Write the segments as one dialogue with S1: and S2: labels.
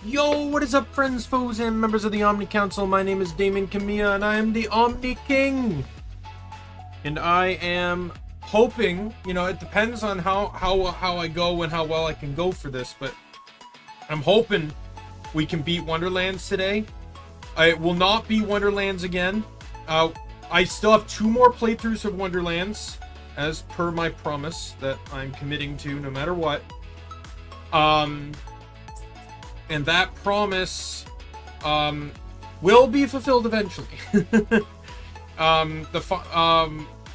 S1: Yo, what is up, friends, foes, and members of the Omni Council? My name is Daimien Kamiya, and I am the Omni King. And I am hoping, you know, it depends on how I go and how well I can go for this, but I'm hoping we can beat Wonderlands today. It will not be Wonderlands again. I still have 2 more playthroughs of Wonderlands, as per my promise that I'm committing to no matter what. And that promise will be fulfilled eventually. But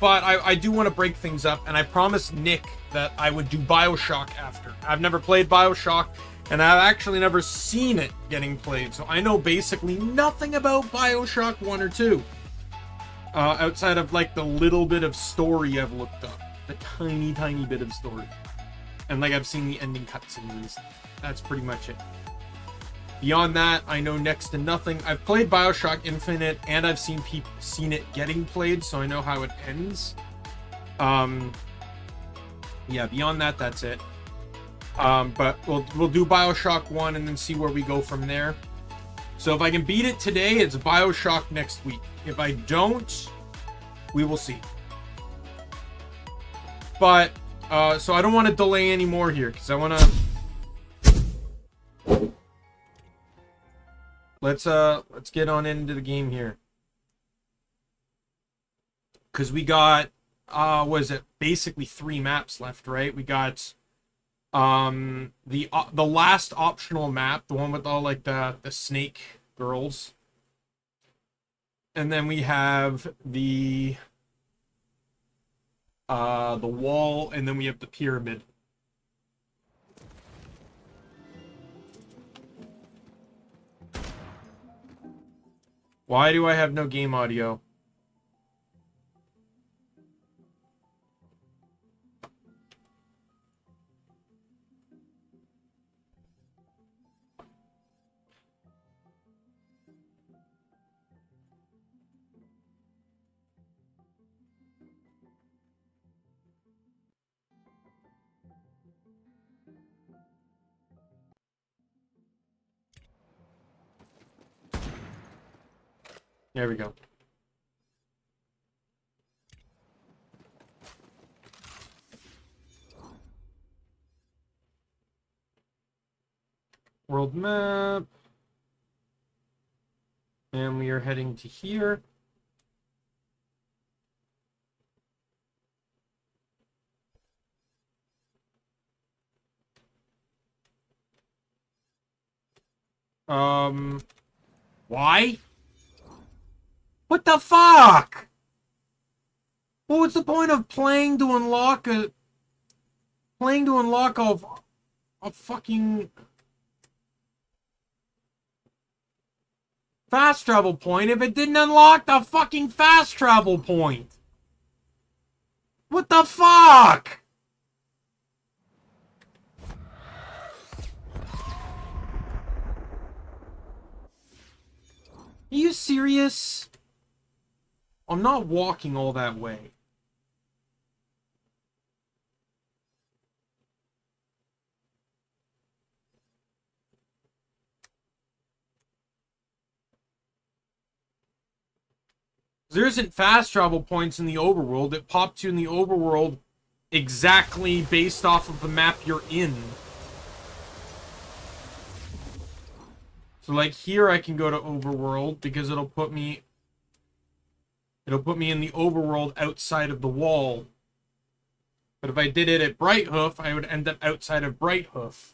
S1: I do want to break things up, and I promised Nick that I would do BioShock after. I've never played BioShock, and I've actually never seen it getting played, so I know basically nothing about BioShock 1 or 2. Outside of, like, the little bit of story I've looked up. The tiny bit of story. And, like, I've seen the ending cutscenes. That's pretty much it. Beyond that, I know next to nothing. I've played BioShock Infinite, and I've seen it getting played, so I know how it ends. Yeah, beyond that, that's it. But we'll do BioShock 1 and then see where we go from there. So if I can beat it today, it's BioShock next week. If I don't, we will see. But, so I don't want to delay any more here, because I want to... Let's get on into the game here. Because we got, what is it? Basically 3 maps left, right? We got, the last optional map, the one with all, like, the snake girls. And then we have the wall, and then we have the pyramid. Why do I have no game audio? There we go. World map. And we are heading to here. Why? What the fuck? What was the point of playing to unlock a fucking fast travel point if it didn't unlock the fucking fast travel point? What the fuck? Are you serious? I'm not walking all that way. There isn't fast travel points in the overworld. It pops you in the overworld exactly based off of the map you're in. So like here I can go to overworld because it'll put me in the overworld outside of the wall. But if I did it at Brighthoof, I would end up outside of Brighthoof.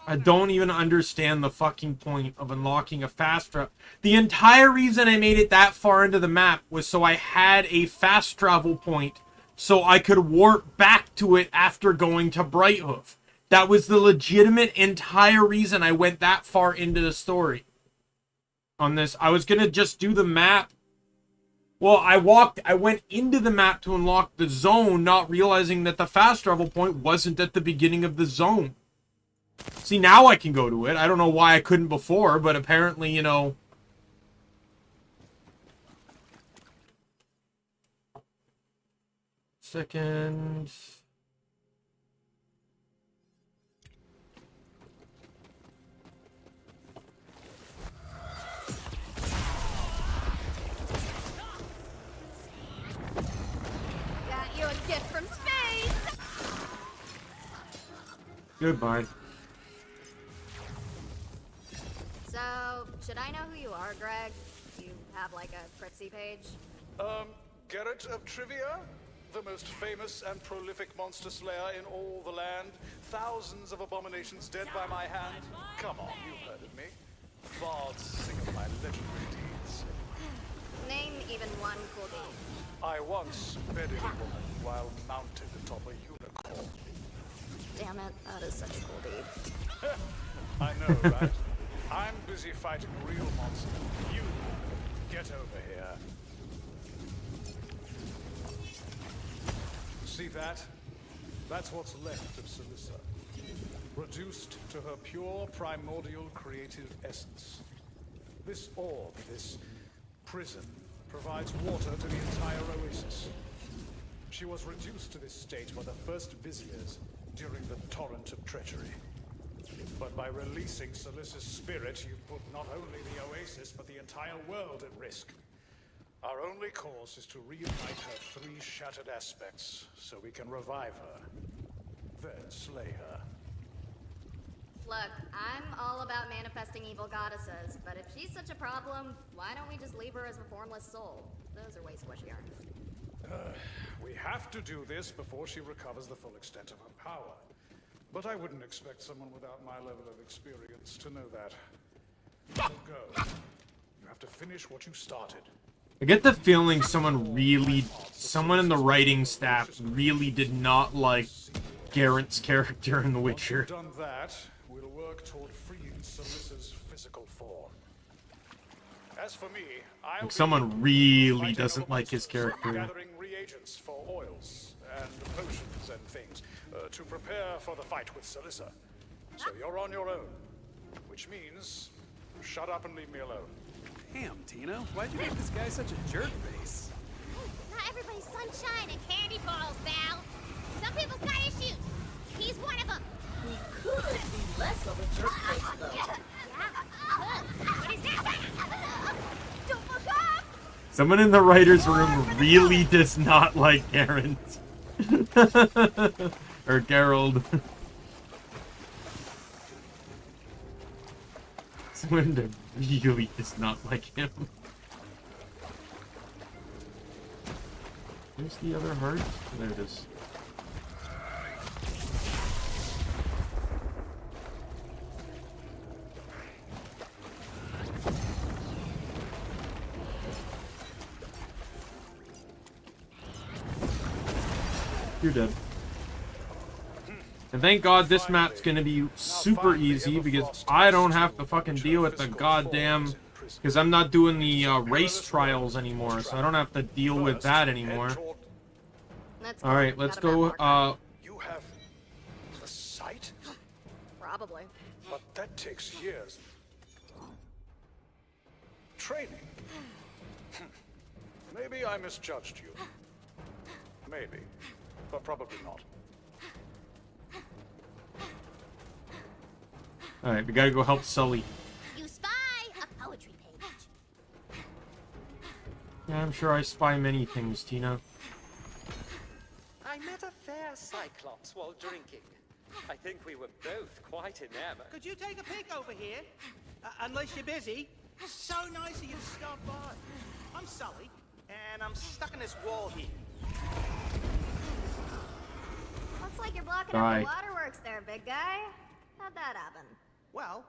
S1: I don't even understand the fucking point of unlocking a fast travel. The entire reason I made it that far into the map was so I had a fast travel point so I could warp back to it after going to Brighthoof. That was the legitimate entire reason I went that far into the story. On this, I was gonna just do the map Well, I went into the map to unlock the zone, not realizing that the fast travel point wasn't at the beginning of the zone. See, now I can go to it. I don't know why I couldn't before, but apparently, you know... Second...
S2: Got you a gift from space!
S1: Goodbye.
S2: So, should I know who you are, Greg? You have like a Pritzy page?
S3: Garrett of Trivia? The most famous and prolific monster slayer in all the land. Thousands of abominations dead by my hand. Come on, you've heard of me. Bards sing of my legendary deeds.
S2: Name even one cool deed.
S3: I once bedded a woman while mounted atop a unicorn.
S2: Damn it, that is such a cool deed.
S3: I know, right? I'm busy fighting real monsters. You, get over here. See that? That's what's left of Celissa. Reduced to her pure primordial creative essence. This orb, this prison, provides water to the entire oasis. She was reduced to this state by the first viziers during the torrent of treachery. But by releasing Celissa's spirit, you put not only the oasis, but the entire world at risk. Our only course is to reunite her three shattered aspects, so we can revive her. Then slay her.
S2: Look, I'm all about manifesting evil goddesses, but if she's such a problem, why don't we just leave her as a formless soul? Those are way squishier.
S3: We have to do this before she recovers the full extent of her power. But I wouldn't expect someone without my level of experience to know that. So go. You have to finish what you started.
S1: I get the feeling someone in the writing staff really did not like Geralt's character in The Witcher.
S3: Once we've done that, we'll work toward freeing Celissa's physical form. As for me,
S1: Like someone really doesn't like his character.
S3: gathering reagents for oils and potions and things to prepare for the fight with Celissa. So you're on your own, which means shut up and leave me alone.
S4: Damn, Tino, why'd you make this guy such a jerk face?
S5: Not everybody's sunshine and candy balls, Val. Some people's got issues. He's one of them.
S6: He could be less of a jerk face, though.
S5: Yeah. What is that? Don't fuck up!
S1: Someone in the writer's room really does not like Geralt. Or Geralt. Someone that really does not like him. Where's the other heart? There it is. You're dead. And thank God this map's gonna be super easy because I don't have to fucking deal with the goddamn... Because I'm not doing the race trials anymore, so I don't have to deal with that anymore. Alright, let's go,
S3: You have the sight?
S2: Probably.
S3: But that takes years. Training. Maybe I misjudged you. Maybe. But probably not.
S1: Alright, we gotta go help Sully.
S5: You spy a poetry page.
S1: Yeah, I'm sure I spy many things, Tina.
S7: I met a fair Cyclops while drinking. I think we were both quite enamored.
S8: Could you take a peek over here? Unless you're busy. So nice of you to stop by. I'm Sully, and I'm stuck in this wall here.
S2: Looks like you're blocking up the waterworks there, big guy. How'd that happen?
S8: Well,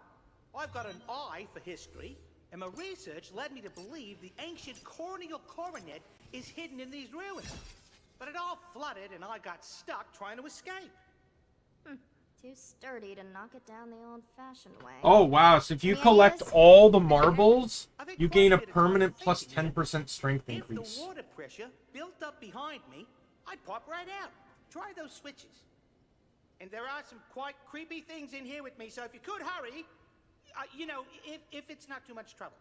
S8: I've got an eye for history, and my research led me to believe the ancient corneal coronet is hidden in these ruins. But it all flooded, and I got stuck trying to escape.
S2: Too sturdy to knock it down the old-fashioned way.
S1: Oh wow, so if you collect all the marbles, You gain a
S8: quite bit of
S1: permanent plus
S8: conversation,
S1: 10% strength
S8: If
S1: increase.
S8: the water pressure built up behind me, I'd pop right out. Try those switches. And there are some quite creepy things in here with me, so if you could hurry, you know, if it's not too much trouble.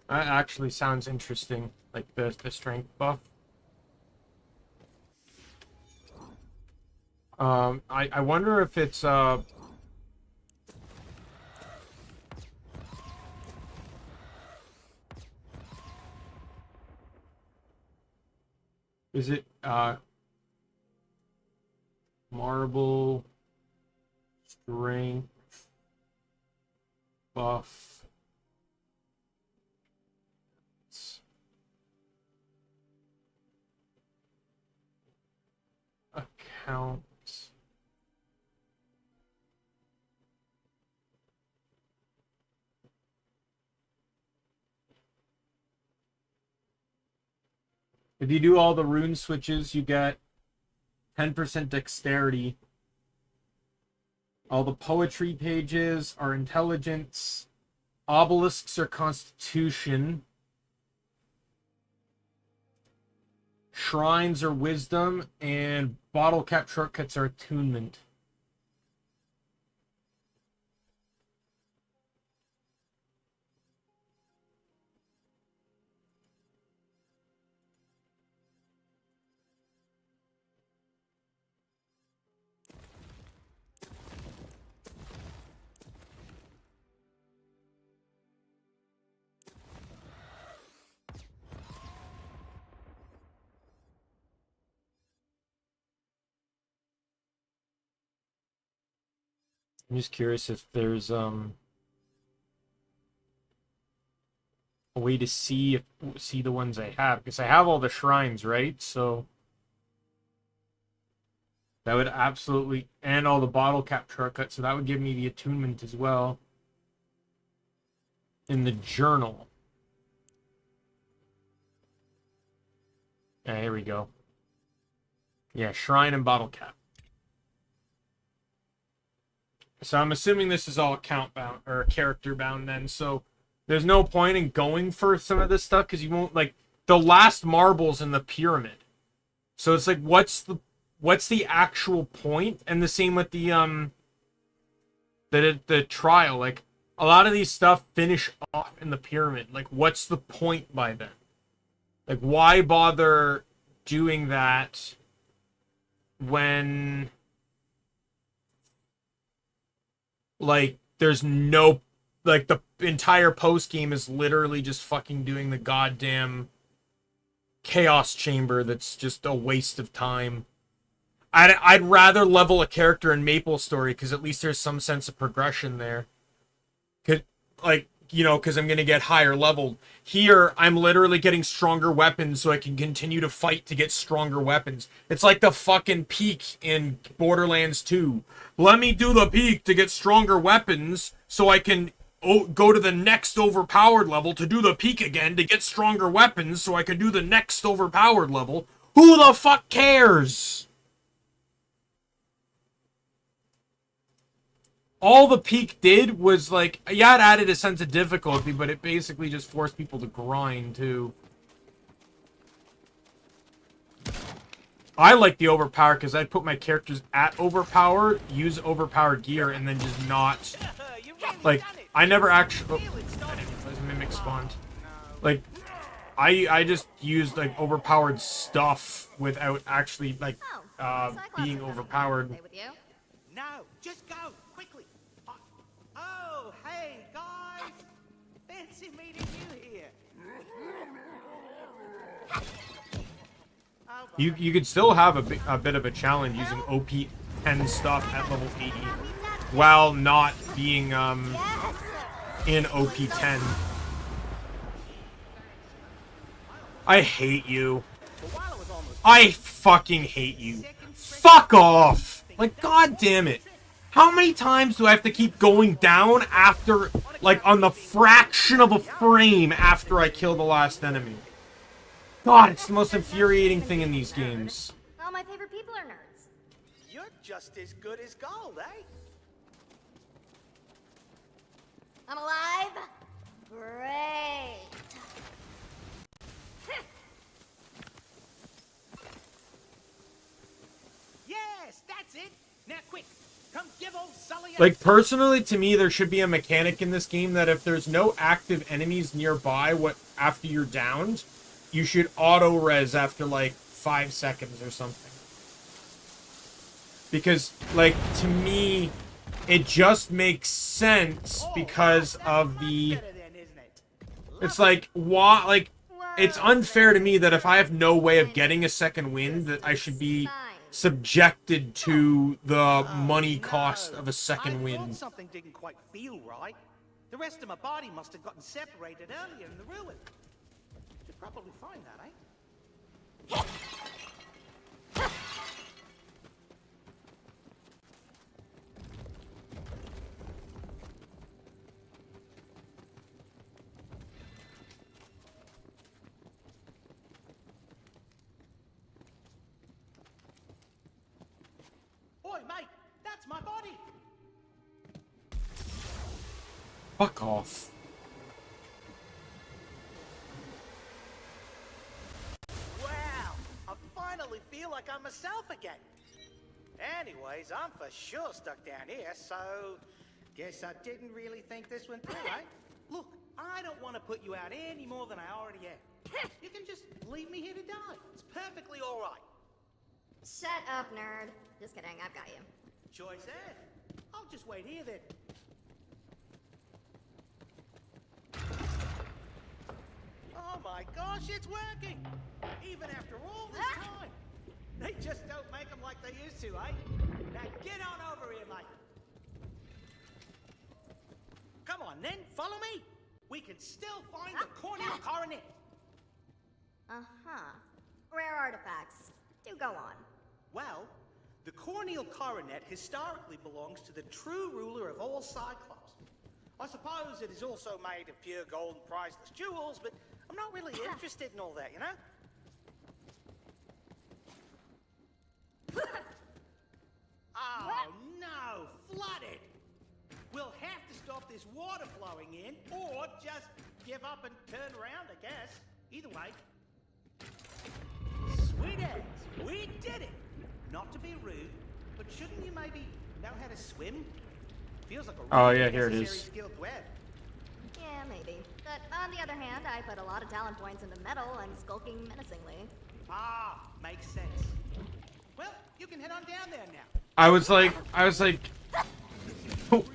S1: That actually sounds interesting, like the strength buff. I wonder if it's is it marble strength buff account. If you do all the rune switches, you get 10% dexterity. All the poetry pages are intelligence. Obelisks are constitution. Shrines are wisdom. And bottle cap shortcuts are attunement. I'm just curious if there's a way to see the ones I have, because I have all the shrines, right? So that would absolutely, and all the bottle cap shortcuts, so that would give me the attunement as well in the journal. Yeah, here we go. Yeah, shrine and bottle cap. So I'm assuming this is all account bound or character bound then. So there's no point in going for some of this stuff because you won't, like, the last marbles in the pyramid. So it's like, what's the actual point? And the same with the trial. Like, a lot of these stuff finish off in the pyramid. Like, what's the point by then? Like, why bother doing that when, like, there's no, like, the entire post game is literally just fucking doing the goddamn chaos chamber that's just a waste of time. I'd rather level a character in Maple Story because at least there's some sense of progression there. Like, you know, because I'm going to get higher leveled. Here, I'm literally getting stronger weapons so I can continue to fight to get stronger weapons. It's like the fucking peak in Borderlands 2. Let me do the peak to get stronger weapons so I can go to the next overpowered level to do the peak again to get stronger weapons so I can do the next overpowered level. Who the fuck cares? All the peak did was, like, yeah, it added a sense of difficulty, but it basically just forced people to grind, too. I like the overpower because I put my characters at overpower, use overpowered gear, and then just not like I never actually. Oh, mimic spawned. Like I just used like overpowered stuff without actually like being overpowered.
S8: No, just go quickly. Oh, hey guys, fancy meeting you here.
S1: You could still have a bit of a challenge using OP 10 stuff at level 80 while not being in OP 10. I hate you. I fucking hate you. Fuck off! Like, god damn it. How many times do I have to keep going down after, like, on the fraction of a frame after I kill the last enemy? God, it's the most infuriating thing in these games.
S2: All my favorite people are nerds.
S8: You're just as good as gold, eh?
S2: I'm alive? Great.
S8: Yes, that's it. Now quick, come give old Sully a...
S1: Like, personally, to me, there should be a mechanic in this game that if there's no active enemies nearby after you're downed, you should auto-res after, like, 5 seconds or something. Because, like, to me, it just makes sense because of the... It's like, why, like, it's unfair to me that if I have no way of getting a second wind, that I should be subjected to the money cost of a second wind.
S8: Something didn't quite feel right. The rest of my body must have gotten separated earlier in the ruin. Should probably find that, eh? Oi, mate, that's my body.
S1: Fuck off.
S8: Wow, I finally feel like I'm myself again. Anyways, I'm for sure stuck down here, so guess I didn't really think this one through, eh? Look, I don't want to put you out any more than I already have. You can just leave me here to die. It's perfectly all right.
S2: Shut up, nerd. Just kidding, I've got you.
S8: Choice Ed. I'll just wait here then. Oh my gosh, it's working! Even after all this time! They just don't make them like they used to, eh? Now get on over here, mate! Come on then, follow me! We can still find the corneal coronet!
S2: Uh-huh. Rare artifacts. Do go on.
S8: Well, the corneal coronet historically belongs to the true ruler of all Cyclops. I suppose it is also made of pure gold and priceless jewels, but I'm not really interested in all that, you know? Oh no, flooded! We'll have to stop this water flowing in, or just give up and turn around, I guess. Either way. Sweet as, we did it! Not to be rude, but shouldn't you maybe know how to swim? Feels like a really
S1: here it is.
S8: necessary skill to have.
S2: Yeah, maybe. But on the other hand, I put a lot of talent points into metal and skulking menacingly.
S8: Ah, makes sense. Well, you can head on down there now.
S1: I was like,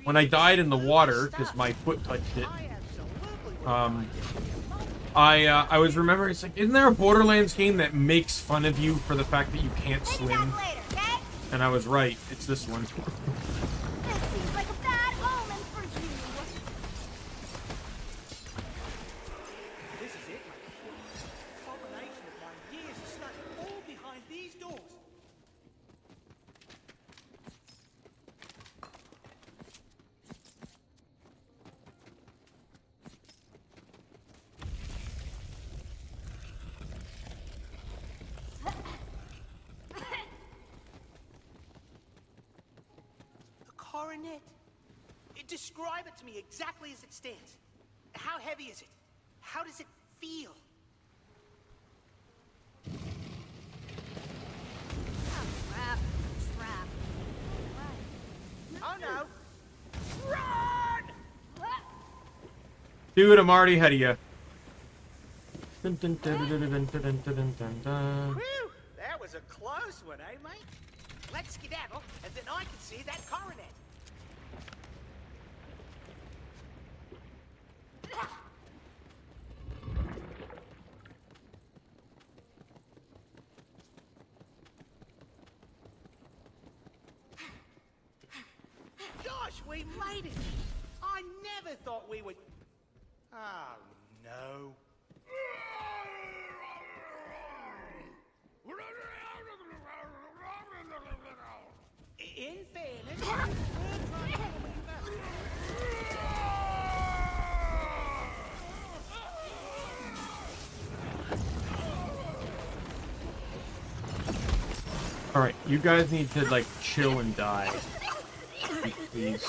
S1: when I died in the water because my foot touched it. I was remembering, it's like, isn't there a Borderlands game that makes fun of you for the fact that you can't swim? And I was right. It's this one.
S2: This seems like a bad omen for you.
S8: This is it, mate. Combination of my years of study all behind these doors. Coronet. Describe it to me exactly as it stands. How heavy is it? How does it feel?
S1: Dude, I'm already ahead of you.
S8: Whew, that was a close one, eh, mate? Let's skedaddle, and then I can see that coronet. Gosh, we made it! I never thought we would... Oh, no. In fairness, we're trying to pull you back.
S1: Alright, you guys need to, like, chill and die. Please.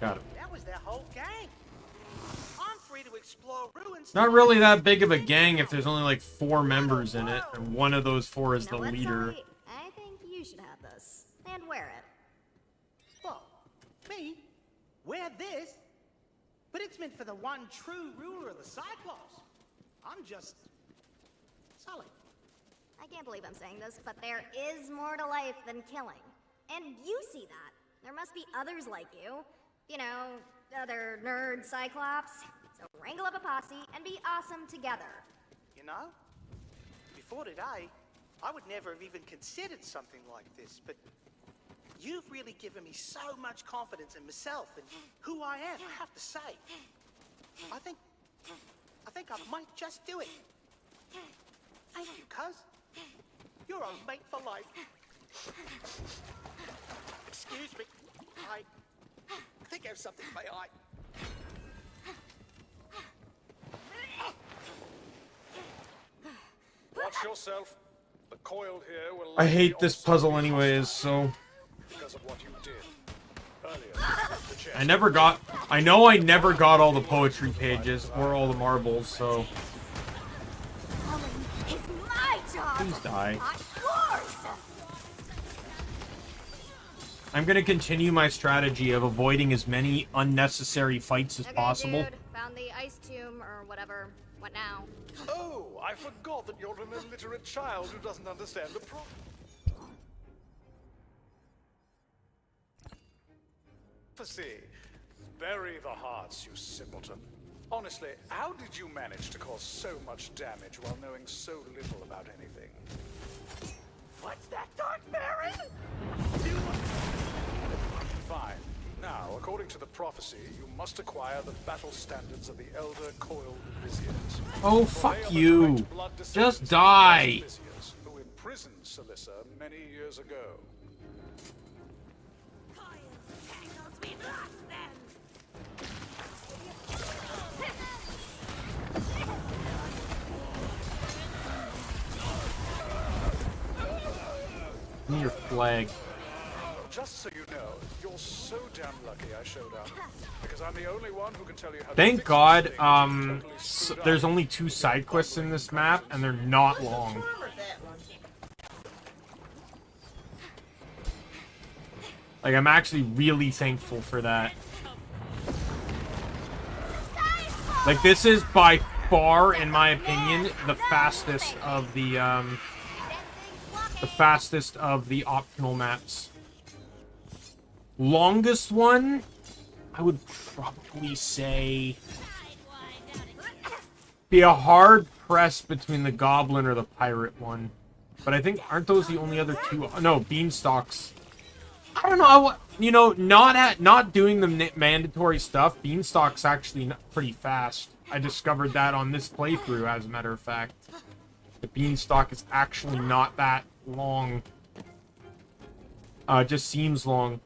S1: Got it.
S8: That was their whole gang. I'm free to explore ruins.
S1: Not really that big of a gang if there's only like 4 members in it, and one of those 4 is the
S2: Now let's
S1: leader.
S2: say, I think you should have this. And wear it.
S8: Well, me? Wear this? But it's meant for the one true ruler of the Cyclops. I'm just... Sully.
S2: I can't believe I'm saying this, but there is more to life than killing. And you see that. There must be others like you. You know, other nerd Cyclops. So wrangle up a posse and be awesome together.
S8: You know? Before today, I would never have even considered something like this, but you've really given me so much confidence in myself and who I am, I have to say. I think I might just do it. Thank you, cuz. You're a mate for life. Excuse me. I think I have something in my eye.
S3: Watch yourself. The coil here will...
S1: I hate this puzzle anyways, so...
S3: Because of what you did earlier. The chest.
S1: I know I never got all the poetry pages or all the marbles, so...
S5: It's my job.
S1: Please die.
S5: Not yours.
S1: I'm gonna continue my strategy of avoiding as many unnecessary fights as
S2: Okay,
S1: possible.
S2: dude. Found the ice tomb or whatever. What now?
S3: Oh, I forgot that you're an illiterate child who doesn't understand the problem. Prophecy. Bury the hearts, you simpleton. Honestly, how did you manage to cause so much damage while knowing so little about anything?
S8: What's that, Dark Baron?
S3: Fine. Now, according to the prophecy, you must acquire the battle standards of the Elder Coiled Viziers.
S1: Oh,
S3: For they
S1: fuck
S3: are the
S1: you.
S3: direct blood
S1: Just
S3: descendants of the
S1: die.
S3: Viziers who imprisoned Celissa many years ago.
S1: Give me your flag.
S3: Just so you know, you're so damn lucky I showed up. Because I'm the only one who can tell you how to
S1: Thank
S3: fix
S1: God,
S3: this thing that you totally screwed
S1: there's
S3: up.
S1: only 2 side quests in this map, and they're not long.
S6: Remember that one.
S1: Like, I'm actually really thankful for that. Like, this is by far, in my opinion, the fastest of the optional maps. Longest one, I would probably say, be a hard press between the goblin or the pirate one. But I think, aren't those the only other 2? No, beanstalks. I don't know. You know, not doing the mandatory stuff. Beanstalk's actually pretty fast. I discovered that on this playthrough, as a matter of fact. The beanstalk is actually not that long. It just seems long.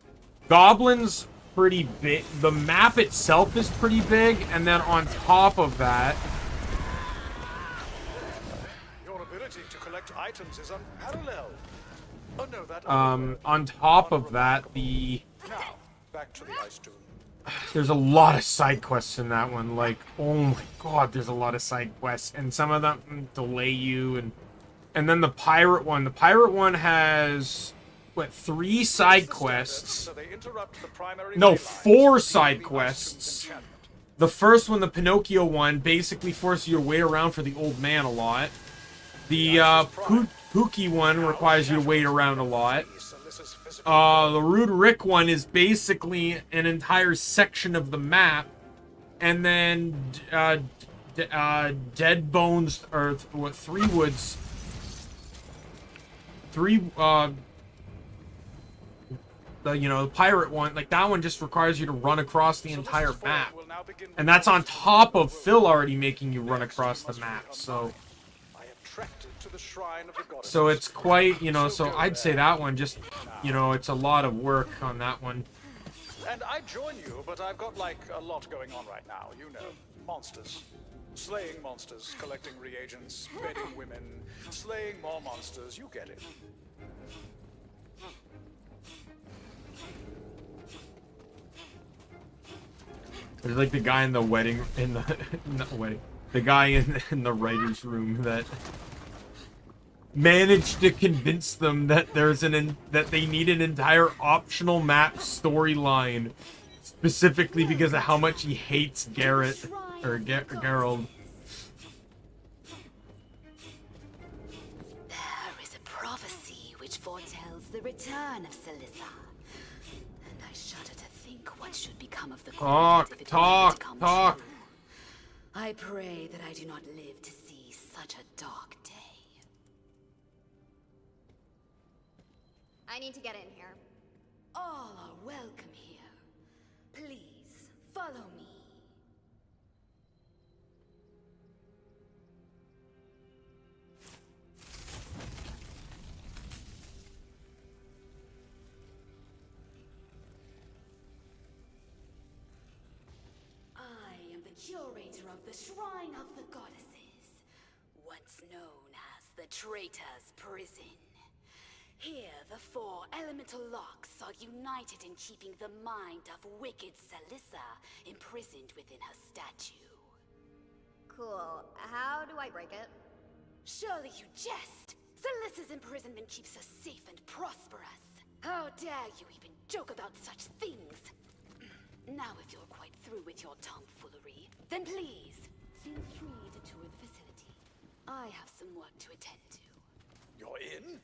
S1: Goblin's pretty big. The map itself is pretty big, and then on top of that,
S3: Your ability to collect items is unparalleled. Oh no, that
S1: on top of that,
S3: Now, back to the ice tomb.
S1: there's a lot of side quests in that one. Like, oh my god, there's a lot of side quests, and some of them delay you, and then the pirate one. The pirate one has what, 3 side
S3: It's the
S1: quests.
S3: standard, so they interrupt the primary
S1: No,
S3: ley
S1: 4
S3: lines,
S1: side
S3: leaving us to
S1: quests.
S3: enchantment.
S1: The first one, the Pinocchio one, basically forces you to wait around for the old man a lot. The Pookie one requires you to wait around a lot. The Rude Rick one is basically an entire section of the map. And then Dead Bones, or what, Three Woods. The pirate one, like that one just requires you to run across the entire map. And that's on top of Phil already making you run across the map, so it's quite, so I'd say that one just, it's a lot of work on that one.
S3: And I join you, but I've got like a lot going on right now, monsters. Slaying monsters, collecting reagents, bedding women, slaying more monsters, you get it.
S1: There's like the guy in the wedding, the guy in the writer's room that managed to convince them that that they need an entire optional map storyline, specifically because of how much he hates Garrett, or Geralt.
S6: There is a prophecy which foretells the return of Celissa. And I shudder to think what should become of the
S1: Talk.
S6: true. I pray that I do not live to see such a dark day.
S2: I need to get in here.
S6: All are welcome here. Please, follow me. I am the curator of the Shrine of the Goddesses, once known as the Traitor's Prison. Here, the 4 elemental locks are united in keeping the mind of wicked Celissa imprisoned within her statue.
S2: Cool. How do I break it?
S6: Surely you jest! Celissa's imprisonment keeps us safe and prosperous. How dare you even joke about such things? Now if you're quite through with your tomfoolery, then please, feel free to tour the facility. I have some work to attend to.
S3: You're in?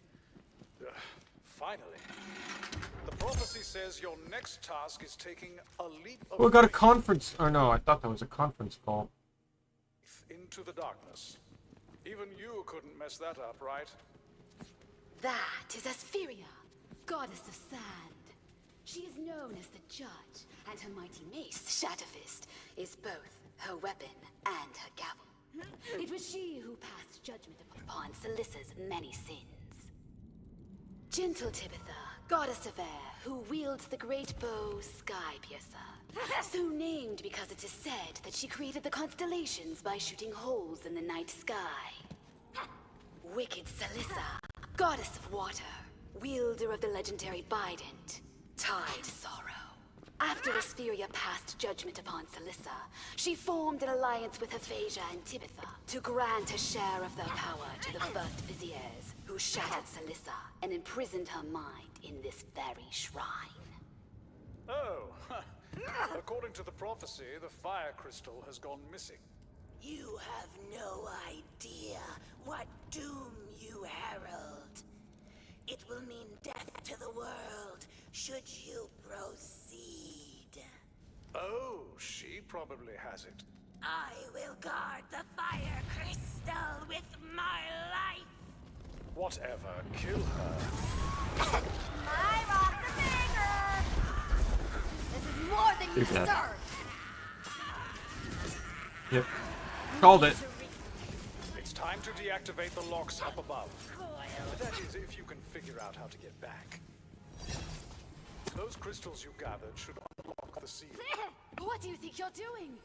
S3: Finally. The prophecy says your next task is taking a leap of
S1: We got a conference. Or no, I thought that was a conference call.
S3: faith into the darkness. Even you couldn't mess that up, right?
S6: That is Aspheria, goddess of sand. She is known as the Judge, and her mighty mace, Shatterfist, is both her weapon and her gavel. It was she who passed judgment upon Celissa's many sins. Gentle Tibitha, goddess of air, who wields the great bow Skypiercer. So named because it is said that she created the constellations by shooting holes in the night sky. Wicked Celissa, goddess of water, wielder of the legendary Bident, Tide Sorrow. After Aspheria passed judgment upon Celissa, she formed an alliance with Aphasia and Tibitha to grant a share of their power to the first Viziers, who shattered Celissa and imprisoned her mind in this very shrine.
S3: Oh, according to the prophecy, the fire crystal has gone missing.
S6: You have no idea what doom you herald. It will mean death to the world should you proceed.
S3: Oh, she probably has it.
S6: I will guard the fire crystal with my life.
S3: Whatever, kill her.
S2: My rock's a banger! This is more than you
S1: Take that.
S2: deserve!
S1: Yep. Called it.
S3: It's time to deactivate the locks up above. That is, if you can figure out how to get back. Those crystals you gathered should unlock the seal.
S6: What do you think you're doing?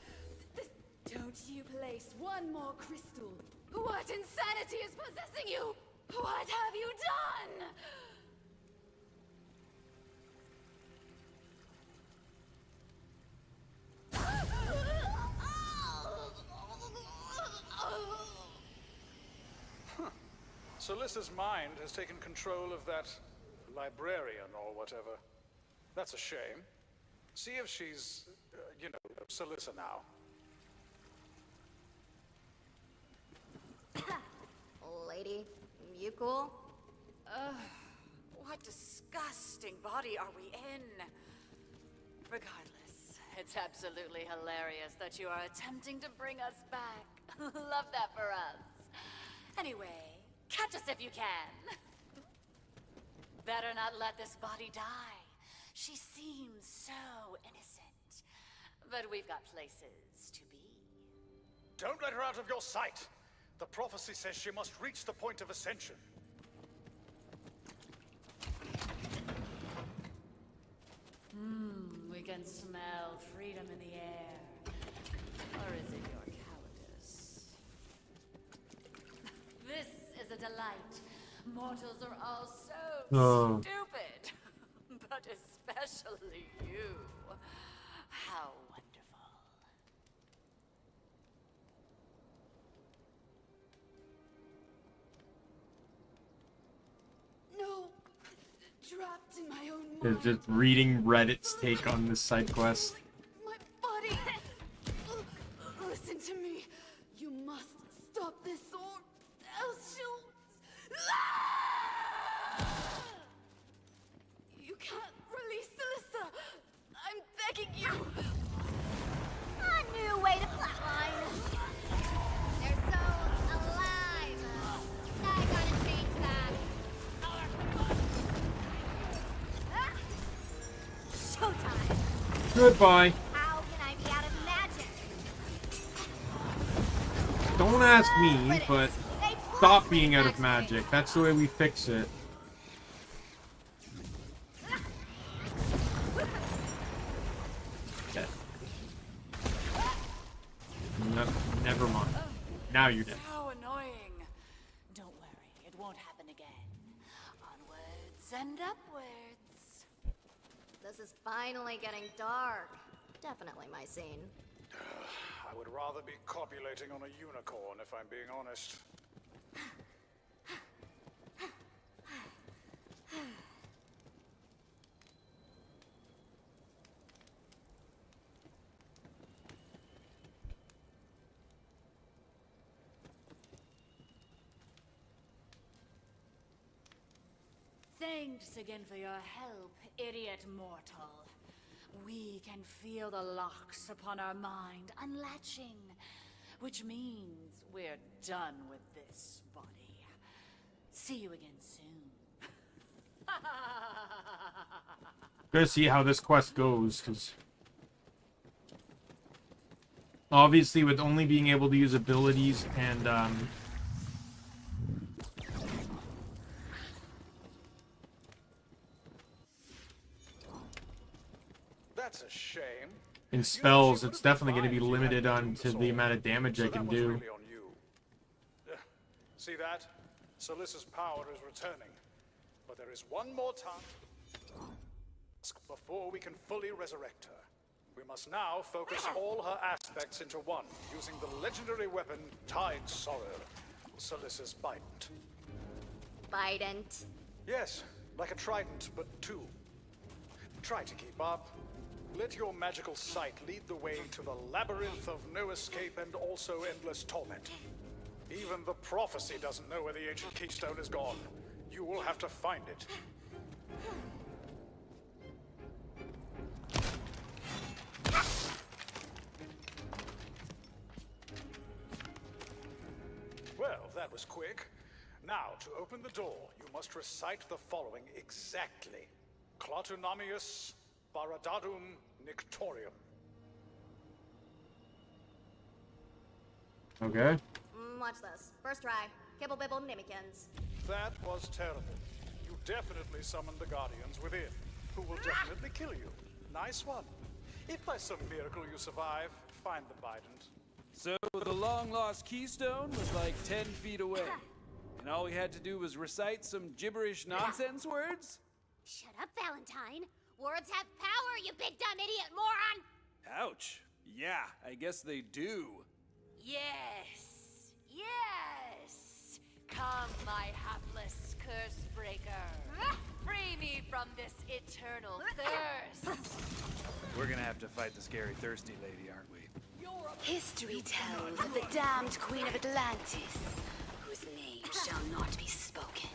S6: Don't you place one more crystal. What insanity is possessing you? What have you done?
S3: Celissa's mind has taken control of that librarian or whatever. That's a shame. See if she's, you know, Celissa now.
S2: Lady, you cool?
S9: What disgusting body are we in? Regardless, it's absolutely hilarious that you are attempting to bring us back. Love that for us. Anyway, catch us if you can. Better not let this body die. She seems so innocent. But we've got places to be.
S3: Don't let her out of your sight! The prophecy says she must reach the point of ascension.
S9: We can smell freedom in the air. Or is it your cowardice? This is a delight. Mortals are all so stupid. But especially you. How wonderful.
S6: No, trapped in my own mind.
S1: It's just reading Reddit's take on this side quest.
S6: My body. Listen to me. You must stop this, or else she'll. You can't release Celissa. I'm begging you.
S2: A new way to flatline. They're so alive. I gotta change that. Showtime.
S1: Goodbye.
S2: How can I be out of magic?
S1: Don't ask me, but stop being out of magic. That's the way we fix it. Dead. No, never mind. Now you're dead.
S9: So annoying. Don't worry, it won't happen again. Onwards and upwards.
S2: This is finally getting dark. Definitely my scene.
S3: I would rather be copulating on a unicorn, if I'm being honest.
S9: Thanks again for your help, idiot mortal. We can feel the locks upon our mind unlatching, which means we're done with this body. See you again soon.
S1: Gotta see how this quest goes, because obviously with only being able to use abilities and
S3: That's a shame.
S1: in spells, it's definitely going to be limited on to the amount of damage I can do.
S3: Really on you. See that? Celissa's power is returning. But there is one more time before we can fully resurrect her. We must now focus all her aspects into one, using the legendary weapon Tide Sorrow, Celissa's Bident.
S2: Bident.
S3: Yes, like a trident, but two. Try to keep up. Let your magical sight lead the way to the labyrinth of no escape and also endless torment. Even the prophecy doesn't know where the ancient keystone is gone. You will have to find it. Well, that was quick. Now, to open the door, you must recite the following exactly. Clatunamius Baradadum Nictorium.
S1: Okay.
S2: Watch this. First try. Kibble bibble nimikins.
S3: That was terrible. You definitely summoned the Guardians within, who will definitely kill you. Nice one. If by some miracle you survive, find the Bident.
S4: So the long-lost keystone was like 10 feet away. And all we had to do was recite some gibberish nonsense words?
S5: Shut up, Valentine. Words have power, you big dumb idiot moron!
S4: Ouch. Yeah, I guess they do.
S9: Yes, yes. Come, my hapless curse breaker. Free Free me from this eternal thirst.
S4: We're gonna have to fight the scary thirsty lady, aren't we?
S6: History tells of the damned Queen of Atlantis, whose name shall not be spoken.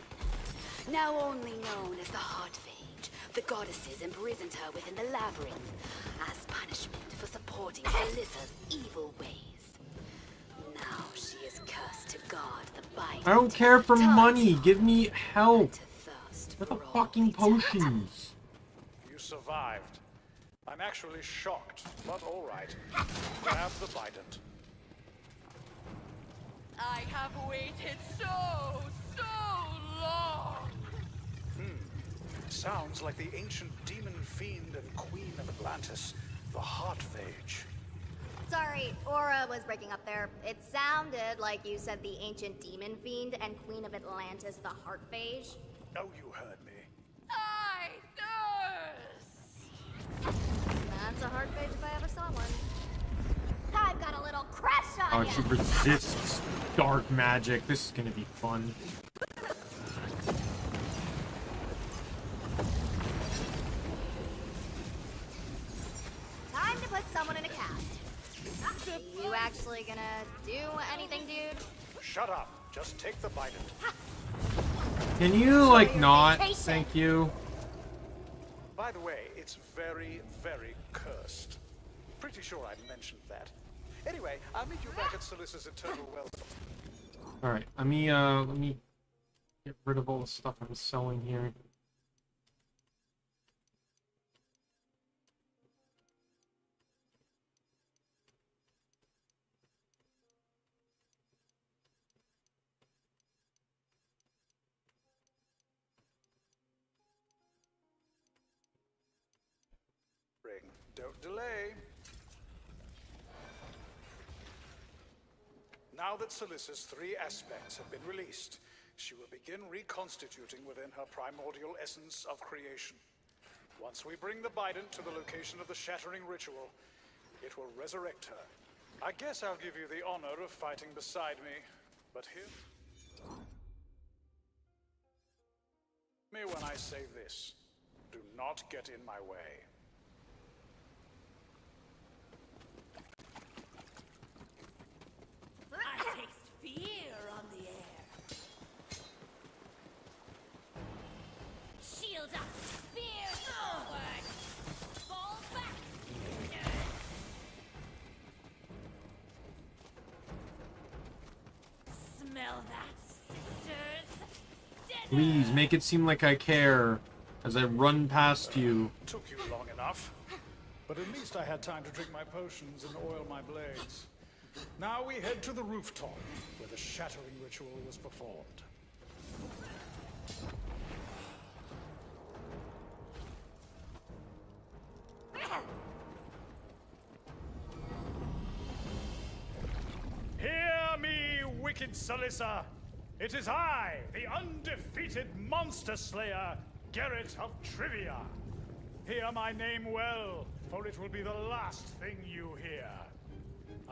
S6: Now only known as the Heart Phage, the goddesses imprisoned her within the labyrinth as punishment for supporting Felicia's evil ways. Now she is cursed to guard the bite.
S1: I don't care for money. Give me help. What the fucking potions?
S3: You survived. I'm actually shocked, but all right. Grab the bident.
S9: I have waited so long.
S3: Sounds like the ancient demon fiend and queen of Atlantis, the Heart Phage.
S2: Sorry, Aura was breaking up there. It sounded like you said the ancient demon fiend and queen of Atlantis, the Heart Phage.
S3: Oh, you heard me.
S9: I thirst.
S2: That's a Heart Phage if I ever saw one. I've got a little crush
S1: Oh,
S2: on
S1: she
S2: you.
S1: resists dark magic. This is gonna be fun.
S2: Time to put someone in a cast. You actually gonna do anything, dude?
S3: Shut up. Just take the bident.
S1: Can you, like, not? Thank you.
S3: By the way, it's very, very cursed. Pretty sure I mentioned that. Anyway, I'll meet you back at Salissa's Eternal Well.
S1: Alright, let me get rid of all the stuff I'm selling here.
S3: Don't delay. Now that Salissa's 3 aspects have been released, she will begin reconstituting within her primordial essence of creation. Once we bring the bident to the location of the shattering ritual, it will resurrect her. I guess I'll give you the honor of fighting beside me, but here... me when I say this. Do not get in my way.
S9: I taste fear on the air. Shield up. Fear forward. Fall back. Smell that, sisters?
S1: Please, make it seem like I care as I run past you.
S3: Took you long enough. But at least I had time to drink my potions and oil my blades. Now we head to the rooftop, where the shattering ritual was performed. Hear me, wicked Salissa! It is I, the undefeated monster slayer, Garrett of Trivia. Hear my name well, for it will be the last thing you hear.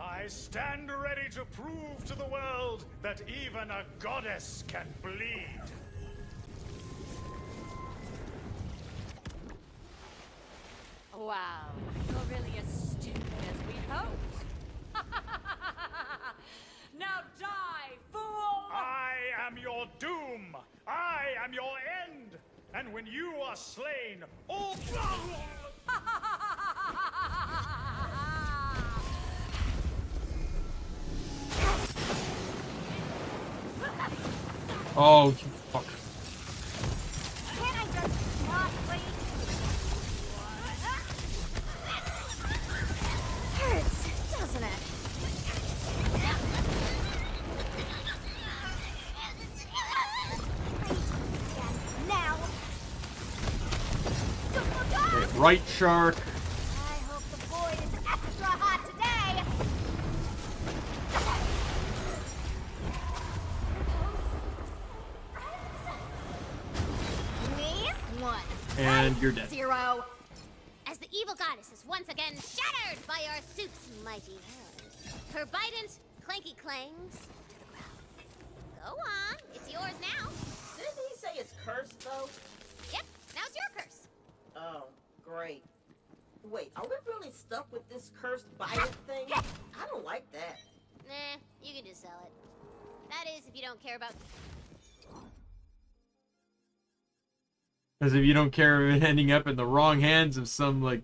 S3: I stand ready to prove to the world that even a goddess can bleed.
S9: Wow, you're really as stupid as we hoped. Now die, fool!
S3: I am your doom! I am your end! And when you are slain, all...
S1: Oh, you fucker.
S2: Can I just not wait? Hurts, doesn't it? Now.
S1: Right, shark.
S2: I hope the void is extra hot today. Me, 1.
S1: And you're dead.
S2: 0.
S5: As the evil goddess is once again shattered by our soup's mighty hand, her bident clanky clangs to the ground. Go on, it's yours now.
S10: Didn't he say it's cursed, though?
S5: Yep, now if you don't care about...
S1: As if you don't care of it ending up in the wrong hands of some, like...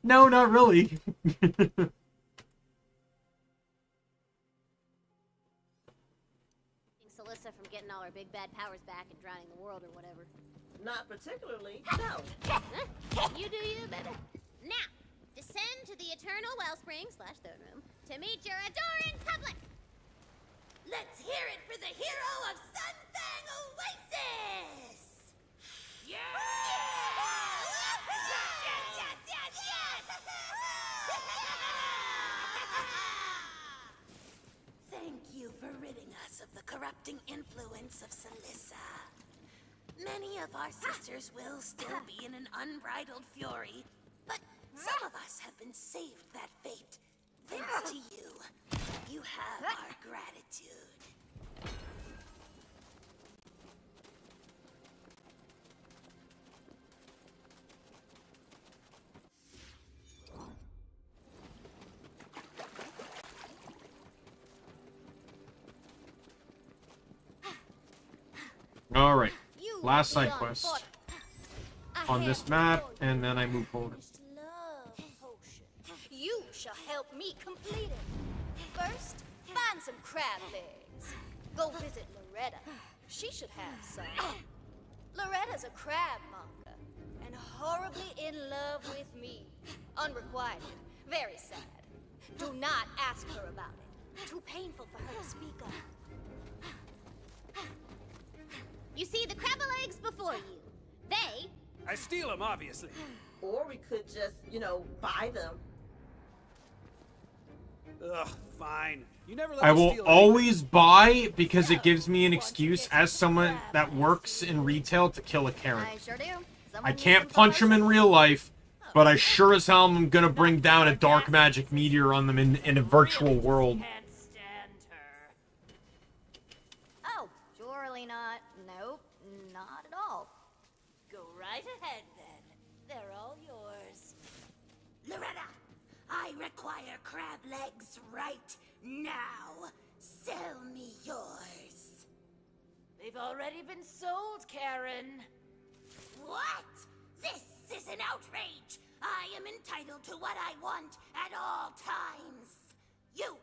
S1: No, not really.
S5: Celissa from getting all her big bad powers back and drowning the world or whatever.
S10: Not particularly, no.
S5: You do you, baby. Now, descend to the eternal wellspring / throne room to meet your adoring public. Let's hear it for the hero of Sunfang Oasis! Yeah! Thank you for ridding us of the corrupting influence of Celissa. Many of our sisters will still be in an unbridled fury, but some of us have been saved that fate. Thanks to you. You have our gratitude.
S1: All right, last side quest on this map, and then I move forward.
S5: You shall help me complete it. First, find some crab legs. Go visit Loretta. She should have some. Loretta's a crab monger, and horribly in love with me. Unrequited. Very sad. Do not ask her about it. Too painful for her to speak of. You see the crab legs before you. They...
S4: I steal them, obviously.
S10: Or we could just, you know, buy them.
S4: Ugh, fine. You never let
S1: I
S4: me
S1: will
S4: steal
S1: always buy because it gives me an excuse as someone that works in retail to kill a Karen.
S2: I sure do.
S1: I can't punch him in real life, but I sure as hell am gonna bring down a dark magic meteor on them in a virtual world.
S2: Oh, surely not. Nope, not at all.
S9: Go right ahead, then. They're all yours.
S5: Loretta, I require crab legs right now. Sell me yours.
S9: They've already been sold, Karen.
S5: What? This is an outrage. I am entitled to what I want at all times. You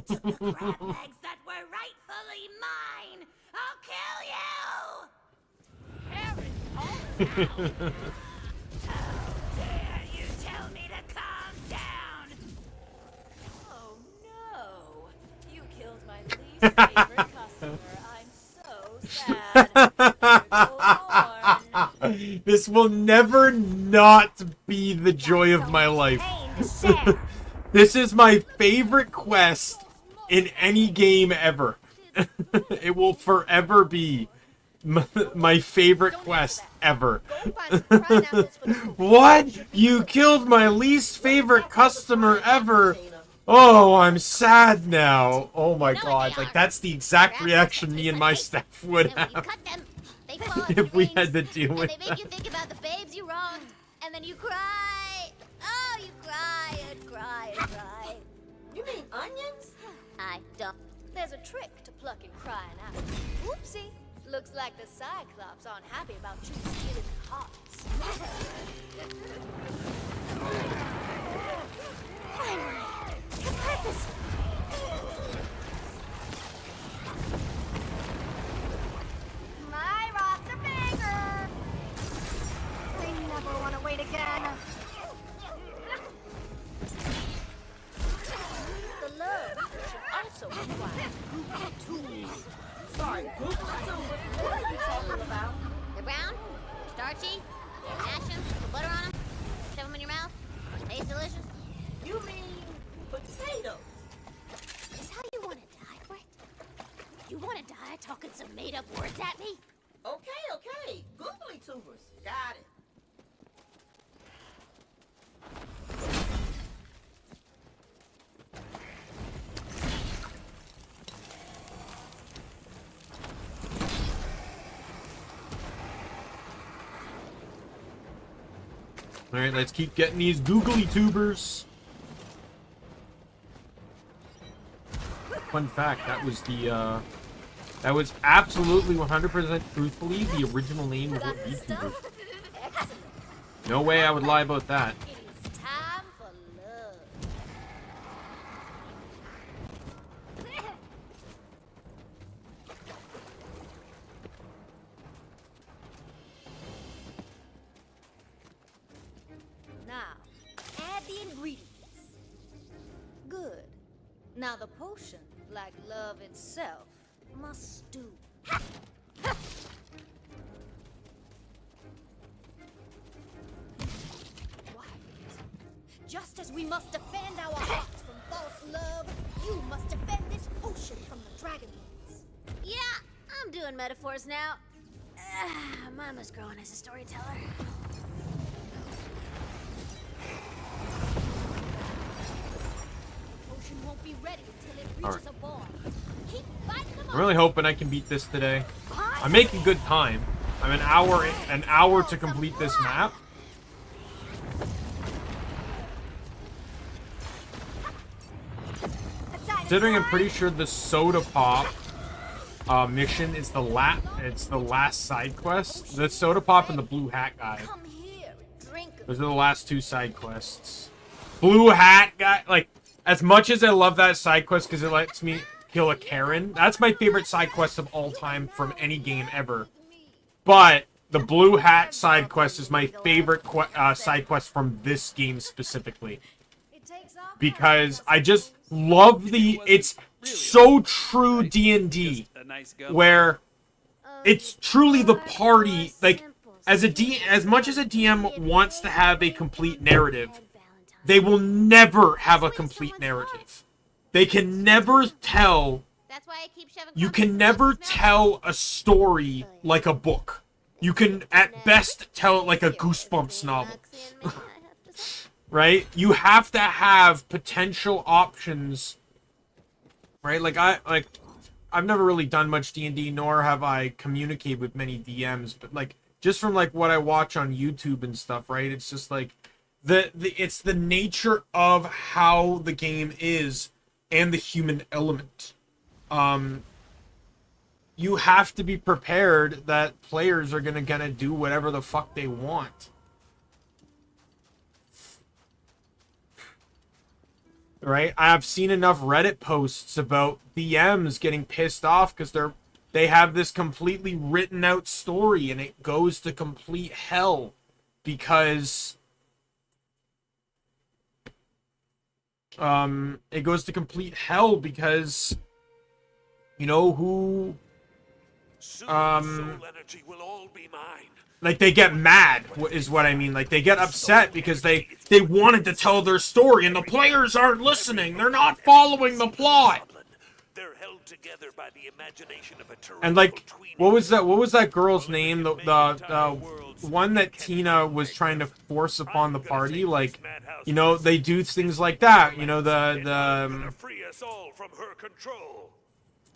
S5: took the crab legs that were rightfully mine. I'll kill you! Karen, how dare you tell me to calm down?
S9: Oh no! You killed my least favorite customer. I'm so sad.
S1: This will never not be the joy of my life. This is my favorite quest in any game ever. It will forever be my favorite quest ever. What? You killed my least favorite customer ever? Oh, I'm sad now. Oh my god, like that's the exact reaction me and my staff would have if we had to deal with
S5: They make you think about the babes you wronged, and then you cry. Oh, you cry and cry and cry.
S10: You mean onions?
S5: I don't.
S9: There's a trick to plucking crying out. Oopsie. Looks like the Cyclops aren't happy about you stealing hearts.
S5: Finally, to purpose.
S2: My rocks are bigger. I never want to wait again.
S9: The love should also require tools.
S10: Sorry, Google what are you talking about?
S5: They're brown, starchy, mash them, put butter on them, shove them in your mouth, taste delicious.
S10: You mean potatoes?
S5: Is how you want to die for it? You want to die talking some made-up words at me?
S10: Okay. Googly tubers. Got it.
S1: Alright, let's keep getting these googly tubers. fun fact. That was the that was absolutely 100% truthfully the original name of Vtuber. No way I would lie about that.
S5: It is time for love. Now, add the ingredients. Good. Now the potion, like love itself, must stew. Just as we must defend our hearts from false love, you must defend this potion from the dragonlords.
S2: Yeah, I'm doing metaphors now. Mama's growing as a storyteller.
S5: Potion won't be ready until it reaches a boy. Keep fighting them
S1: I'm really hoping I can beat this today. I'm making good time. I'm an hour to complete this map. Considering I'm pretty sure the soda pop mission is the last side quest. The soda pop and the blue hat guy.
S5: Come here and drink.
S1: Those are the last two side quests. Blue hat guy, like, as much as I love that side quest because it lets me kill a Karen, that's my favorite side quest of all time from any game ever. But the blue hat side quest is my favorite side quest from this game specifically. Because I just love it's so true D&D, where it's truly the party, like, as much as a DM wants to have a complete narrative, they will never have a complete narrative. They can never tell, you can never tell a story like a book. You can, at best, tell it like a Goosebumps novel. Right? You have to have potential options, right? Like, I've never really done much D&D, nor have I communicated with many DMs, but, like, just from, like, what I watch on YouTube and stuff, right? It's just, like, it's the nature of how the game is and the human element. You have to be prepared that players are gonna do whatever the fuck they want. Right? I've seen enough Reddit posts about DMs getting pissed off because they have this completely written out story and it goes to complete hell because it goes to complete hell because you know who
S11: soul energy will all be mine.
S1: Like, they get mad, is what I mean. Like, they get upset because they wanted to tell their story, and the players aren't listening. They're not following the plot.
S11: They're held together by the imagination of a
S1: and, like, what was that girl's name? The one that Tina was trying to force upon the party? Like, you know, they do things like that. You know,
S11: free us all from her control.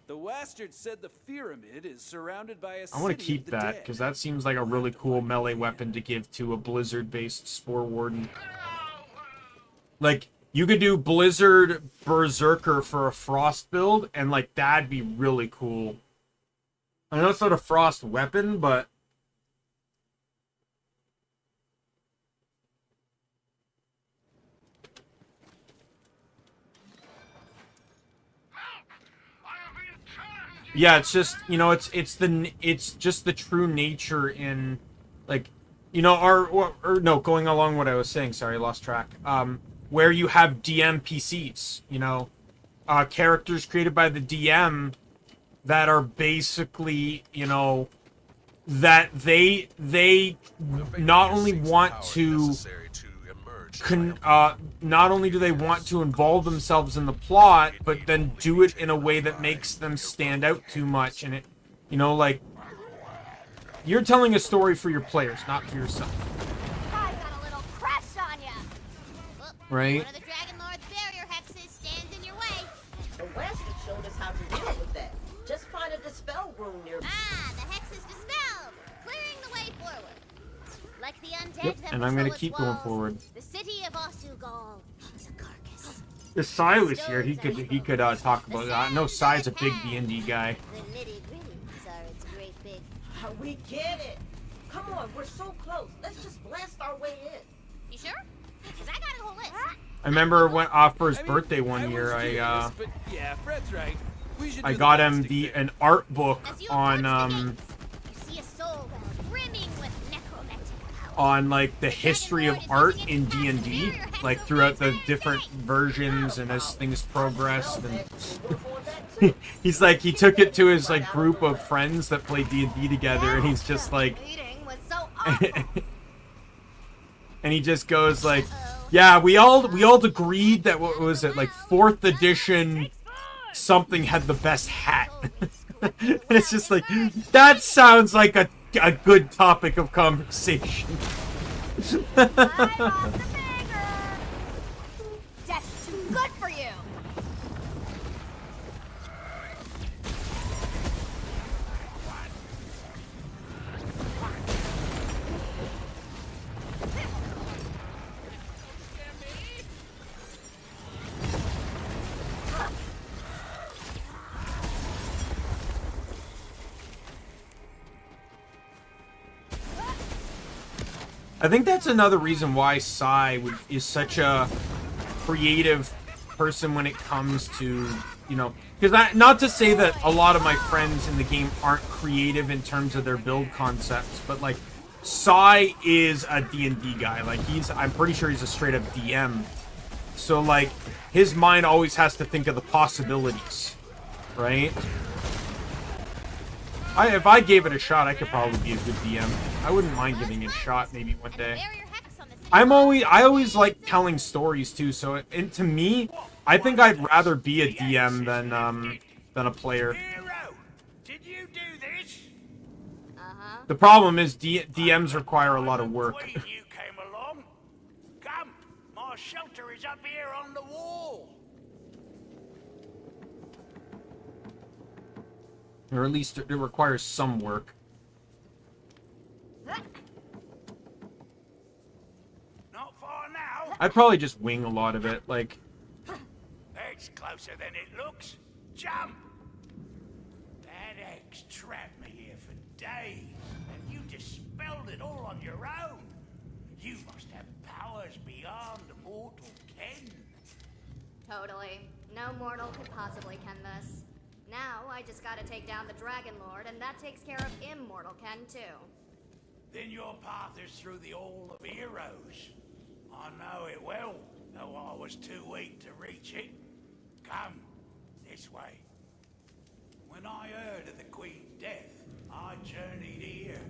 S4: The Wastard said the pyramid is surrounded by a
S1: I want to keep that, because that seems like a really cool melee weapon to give to a Blizzard-based Spore Warden. Like, you could do Blizzard Berserker for a Frost build, and, like, that'd be really cool. I know it's not a Frost weapon, but... Yeah, it's just, you know, it's just the true nature in, like, you know, no, going along what I was saying, sorry, I lost track. Where you have DM PCs, you know, characters created by the DM that are basically, you know, that they not only want to not only do they want to involve themselves in the plot, but then do it in a way that makes them stand out too much. And it, you know, like, you're telling a story for your players, not for yourself.
S2: I've got a little crush on ya.
S1: Right?
S2: One of the Dragon Lord's barrier hexes stands in your way.
S10: The Western showed us how to deal with that. Just find a dispel room nearby.
S2: Ah, the hex is dispelled, clearing the way forward. Like the undead
S1: Yep,
S2: that
S1: and I'm gonna
S2: patrol its
S1: keep going
S2: walls,
S1: forward.
S2: The city of Osugol hangs a carcass.
S1: If Sai was here, he could talk about that. I know Sai's a big D&D guy.
S2: The nitty-gritties are its great big...
S10: We get it. Come on, we're so close. Let's just blast our way in.
S2: You sure? Because I got a whole list.
S1: I remember when for his birthday one year,
S4: yeah, Fred's right.
S1: I got him an art book on
S2: You see a soul well brimming with necromantic power.
S1: on like the history of art in D&D, like throughout the different versions and as things progressed. And he's like, he took it to his like group of friends that play D&D together, and he's just like,
S2: Meeting was so awful.
S1: and he just goes like, yeah, we all agreed that, what was it, like 4th edition something had the best hat. And it's just like, that sounds like a good topic of conversation.
S2: That's too good for you.
S1: I think that's another reason why Sai is such a creative person when it comes to, you know, because not to say that a lot of my friends in the game aren't creative in terms of their build concepts, but like Sai is a D&D guy. Like I'm pretty sure he's a straight up DM. So like his mind always has to think of the possibilities, right? If I gave it a shot, I could probably be a good DM. I wouldn't mind giving it a shot maybe one day. I always like telling stories too, so and to me, I think I'd rather be a DM than a player.
S11: Did you do this?
S1: The problem is DMs require a lot of work.
S11: You came along. Come, my shelter is up here on the wall.
S1: Or at least it requires some work.
S11: Not far now.
S1: I'd probably just wing a lot of it, like...
S11: It's closer than it looks. Jump! That X trapped me here for days, and you dispelled it all on your own. You must have powers beyond mortal ken.
S2: Totally. No mortal could possibly ken this. Now, I just gotta take down the Dragon Lord, and that takes care of immortal Ken, too.
S11: Then your path is through the Hall of Heroes. I know it well, though I was too weak to reach it. Come, this way. When I heard of the Queen's death, I journeyed here,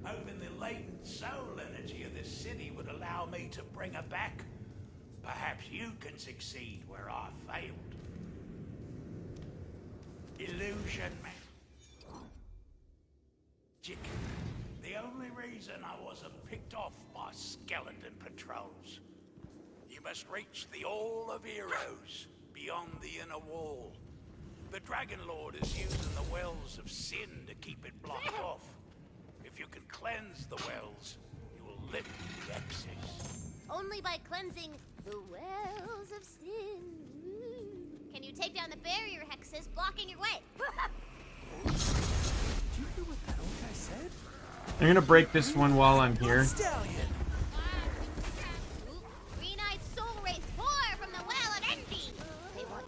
S11: hoping the latent soul energy of this city would allow me to bring her back. Perhaps you can succeed where I failed. Illusion magic. The only reason I wasn't picked off by skeleton patrols. You must reach the Hall of Heroes beyond the inner wall. The Dragon Lord is using the wells of sin to keep it blocked off. If you can cleanse the wells, you will lift the excess.
S2: Only by cleansing the wells of sin. Can you take down the barrier hexes blocking your way?
S4: Did you hear what that old guy said?
S1: I'm gonna break this one while I'm here.
S4: Stallion.
S2: Green-eyed soul wraith pour from the well of envy. They want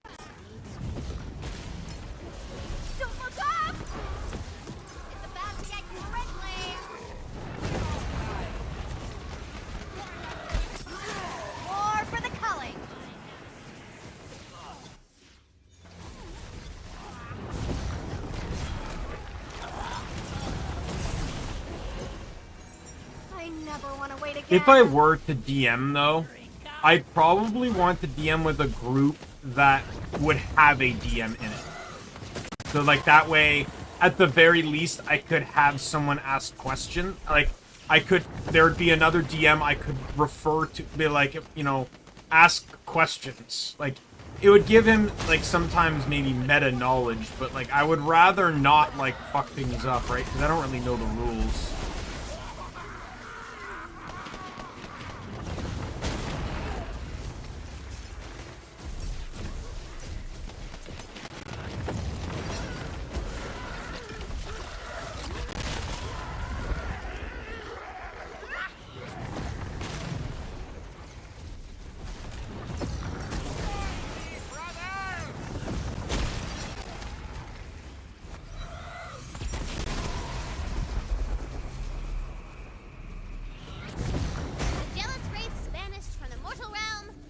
S2: don't look up! It's about to get correctly. War for the culling. I never want to wait again.
S1: If I were to DM, though, I'd probably want to DM with a group that would have a DM in it. So, like, that way, at the very least, I could have someone ask questions. Like, there would be another DM I could refer to, be like, you know, ask questions. Like, it would give him, like, sometimes maybe meta knowledge, but, like, I would rather not, like, fuck things up, right? Because I don't really know the rules.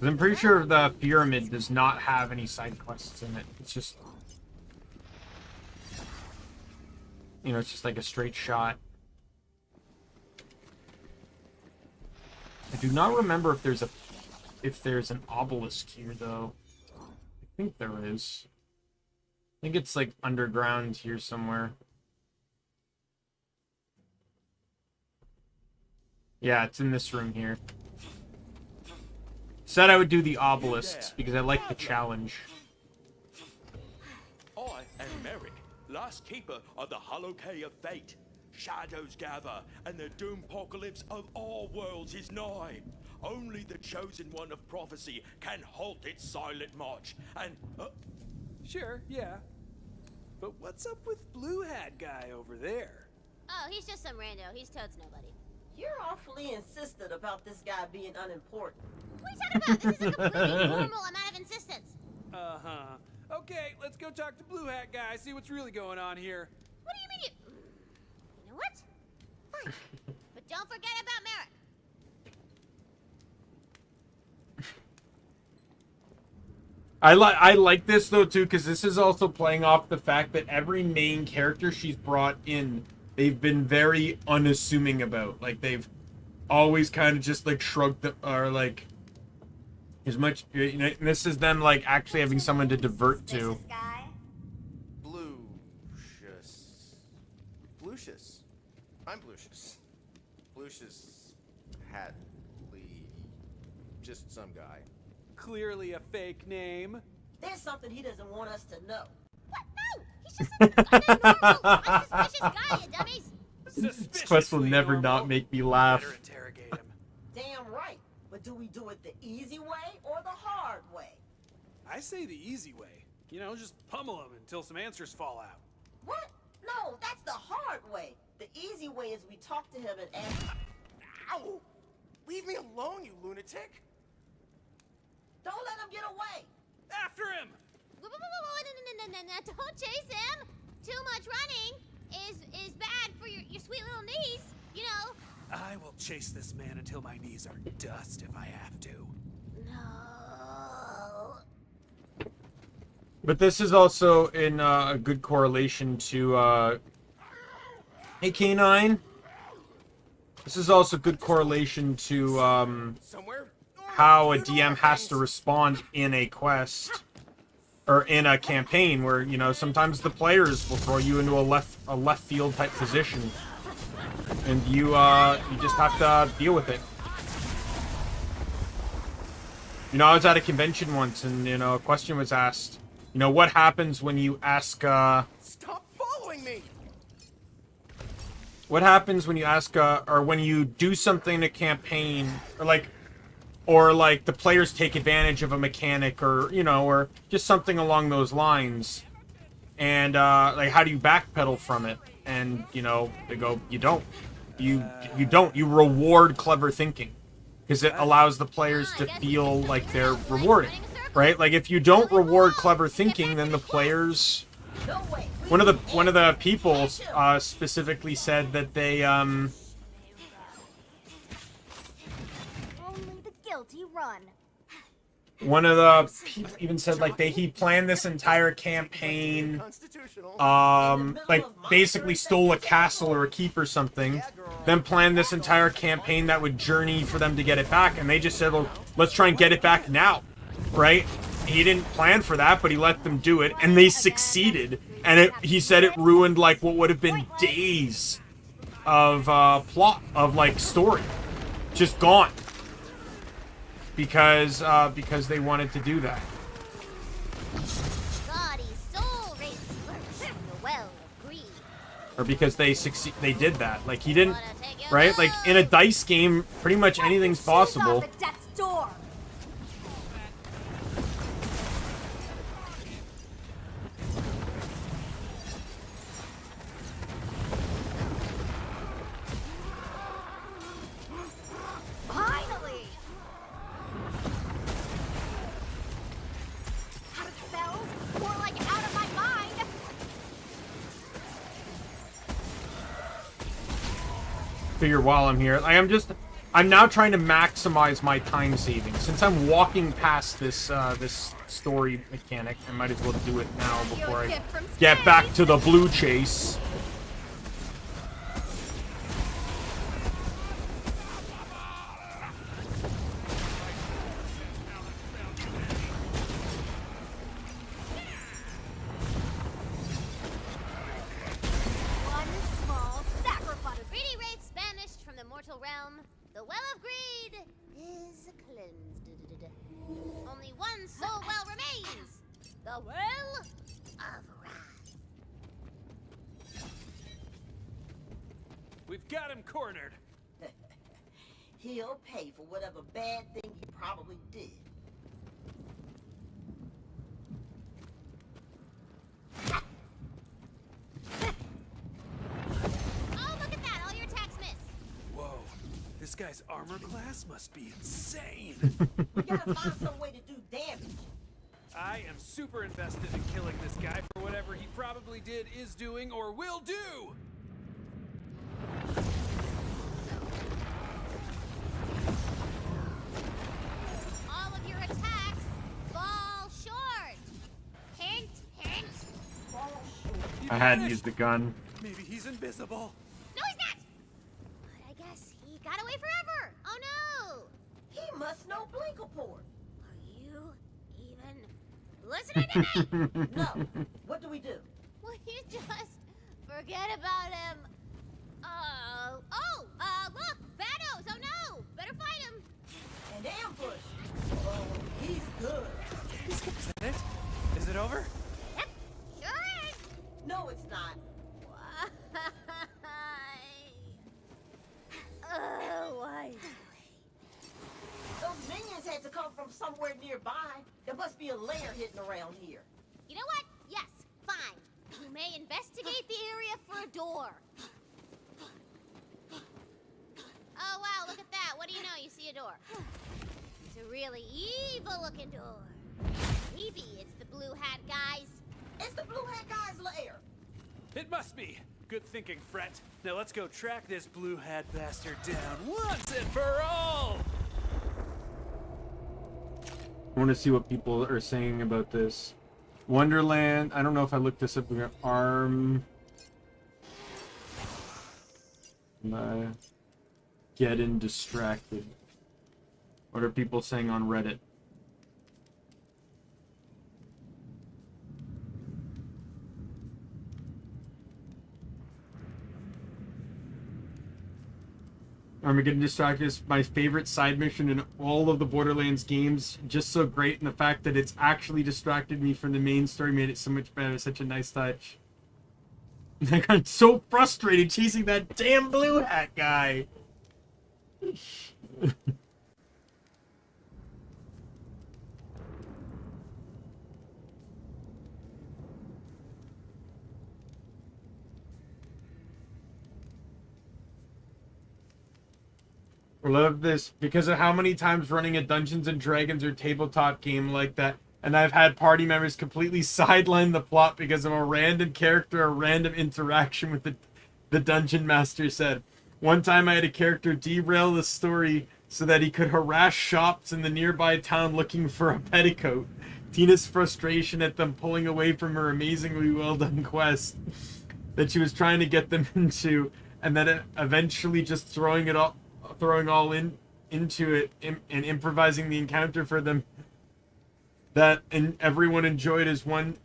S1: 'Cause I'm pretty sure the pyramid does not have any side quests in it. It's just, you know, it's just like a straight shot. I do not remember if there's an obelisk here though. I think there is. I think it's like underground here somewhere. Yeah, it's in this room here. Said I would do the obelisks because I like the challenge.
S12: I am Merrick, last keeper of the Hollow Key of Fate. Shadows gather, and the doom-pocalypse of all worlds is nigh. Only the chosen one of prophecy can halt its silent march, and...
S4: Sure, yeah. But what's up with Blue Hat guy over there?
S2: Oh, he's just some rando. He's totes nobody.
S10: You're awfully insistent about this guy being unimportant.
S2: What are you talking about? This is a completely normal amount of insistence.
S4: Uh-huh. Okay, let's go talk to Blue Hat guy, see what's really going on here.
S2: What do you mean you know what? Fine. But don't forget about Merrick.
S1: I like this though too, because this is also playing off the fact that every main character she's brought in, they've been very unassuming about. Like they've always kind of just like shrugged the, or like as much, you know, and this is them like actually having someone to divert to.
S13: Lucius. I'm Lucius. Lucius Hadley. Just some guy.
S4: Clearly a fake name.
S10: There's something he doesn't want us to know.
S2: What? No! He's just a normal, unsuspicious guy, you dummies!
S1: This quest will never not make me laugh.
S4: Better interrogate him.
S10: Damn right. But do we do it the easy way or the hard way?
S4: I say the easy way. You know, just pummel him until some answers fall out.
S10: What? No, that's the hard way. The easy way is we talk to him and ask...
S13: Ow! Leave me alone, you lunatic!
S10: Don't let him get away!
S4: After him!
S2: Whoa, no, don't chase him! Too much running is bad for your sweet little knees, you know.
S4: I will chase this man until my knees are dust if I have to.
S2: No.
S1: But this is also in a good correlation to, hey K9. This is also good correlation to, how a DM has to respond in a quest. Or in a campaign where, you know, sometimes the players will throw you into a left field type position. And you just have to deal with it. You know, I was at a convention once and, you know, a question was asked. You know, what happens when you ask,
S13: Stop following me!
S1: What happens when you ask, or when you do something in a campaign, or like the players take advantage of a mechanic, or, you know, or just something along those lines. And, like, how do you backpedal from it? And, you know, they go, you don't. You don't. You reward clever thinking. Because it allows the players to feel like they're rewarded. Right? Like, if you don't reward clever thinking, then the players... One of the people specifically said that they,
S2: Only the guilty run.
S1: One of the people even said, like, he planned this entire campaign, like, basically stole a castle or a keep or something, then planned this entire campaign that would journey for them to get it back, and they just said, well, let's try and get it back now, right? He didn't plan for that, but he let them do it, and they succeeded, and he said it ruined, like, what would have been days of, plot, of, like, story. Just gone. Because they wanted to do that.
S2: Gaudy soul race lurks in the well of greed.
S1: Or because they did that. Like, he didn't, right? Like, in a dice game, pretty much anything's possible.
S2: Death's door. Finally! Out of spells? More like out of my mind!
S1: Figure while I'm here. I'm just I'm now trying to maximize my time saving. Since I'm walking past this this story mechanic, I might as well do it now before I get back to the blue chase.
S2: One small sacrifice. Greedy rates banished from the mortal realm. The well of greed is cleansed. Only one soul well remains. The well of wrath.
S4: We've got him cornered.
S10: He'll pay for whatever bad thing he probably did.
S2: Oh, look at that! All your attacks miss.
S4: Whoa, this guy's armor class must be insane.
S10: We gotta find some way to do damage.
S4: I am super invested in killing this guy for whatever he probably did, is doing, or will do.
S2: All of your attacks fall short. Hint, hint.
S1: I had used the gun.
S4: Maybe he's invisible.
S2: No, he's not. But I guess he got away forever. Oh no.
S10: He must know Blinkleport.
S2: Are you even listening to me?
S10: No. What do we do?
S2: Will you just forget about him? Look, Vados. Oh no, better fight him.
S10: An ambush. Oh, he's good.
S4: Is that it? Is it over?
S2: Yep, sure is.
S10: No, it's not.
S2: Why?
S10: Those minions had to come from somewhere nearby. There must be a lair hidden around here.
S2: You know what? Yes, fine. You may investigate the area for a door. Oh, wow, look at that. What do you know? You see a door. It's a really evil-looking door. Maybe it's the Blue Hat guys.
S10: It's the Blue Hat guy's lair.
S4: It must be. Good thinking, Fret. Now let's go track this blue hat bastard down once and for all!
S1: I want to see what people are saying about this. Wonderland. I don't know if I looked this up. I'm getting distracted. What are people saying on Reddit? I'm getting distracted. It's my favorite side mission in all of the Borderlands games. Just so great, and the fact that it's actually distracted me from the main story made it so much better. Such a nice touch. Like, I'm so frustrated chasing that damn blue hat guy. I love this because of how many times running a Dungeons and Dragons or tabletop game like that, and I've had party members completely sideline the plot because of a random character or random interaction with the dungeon master said. One time I had a character derail the story so that he could harass shops in the nearby town looking for a petticoat. Tina's frustration at them pulling away from her amazingly well done quest that she was trying to get them into, and then eventually just throwing all into it and improvising the encounter for them that everyone enjoyed as one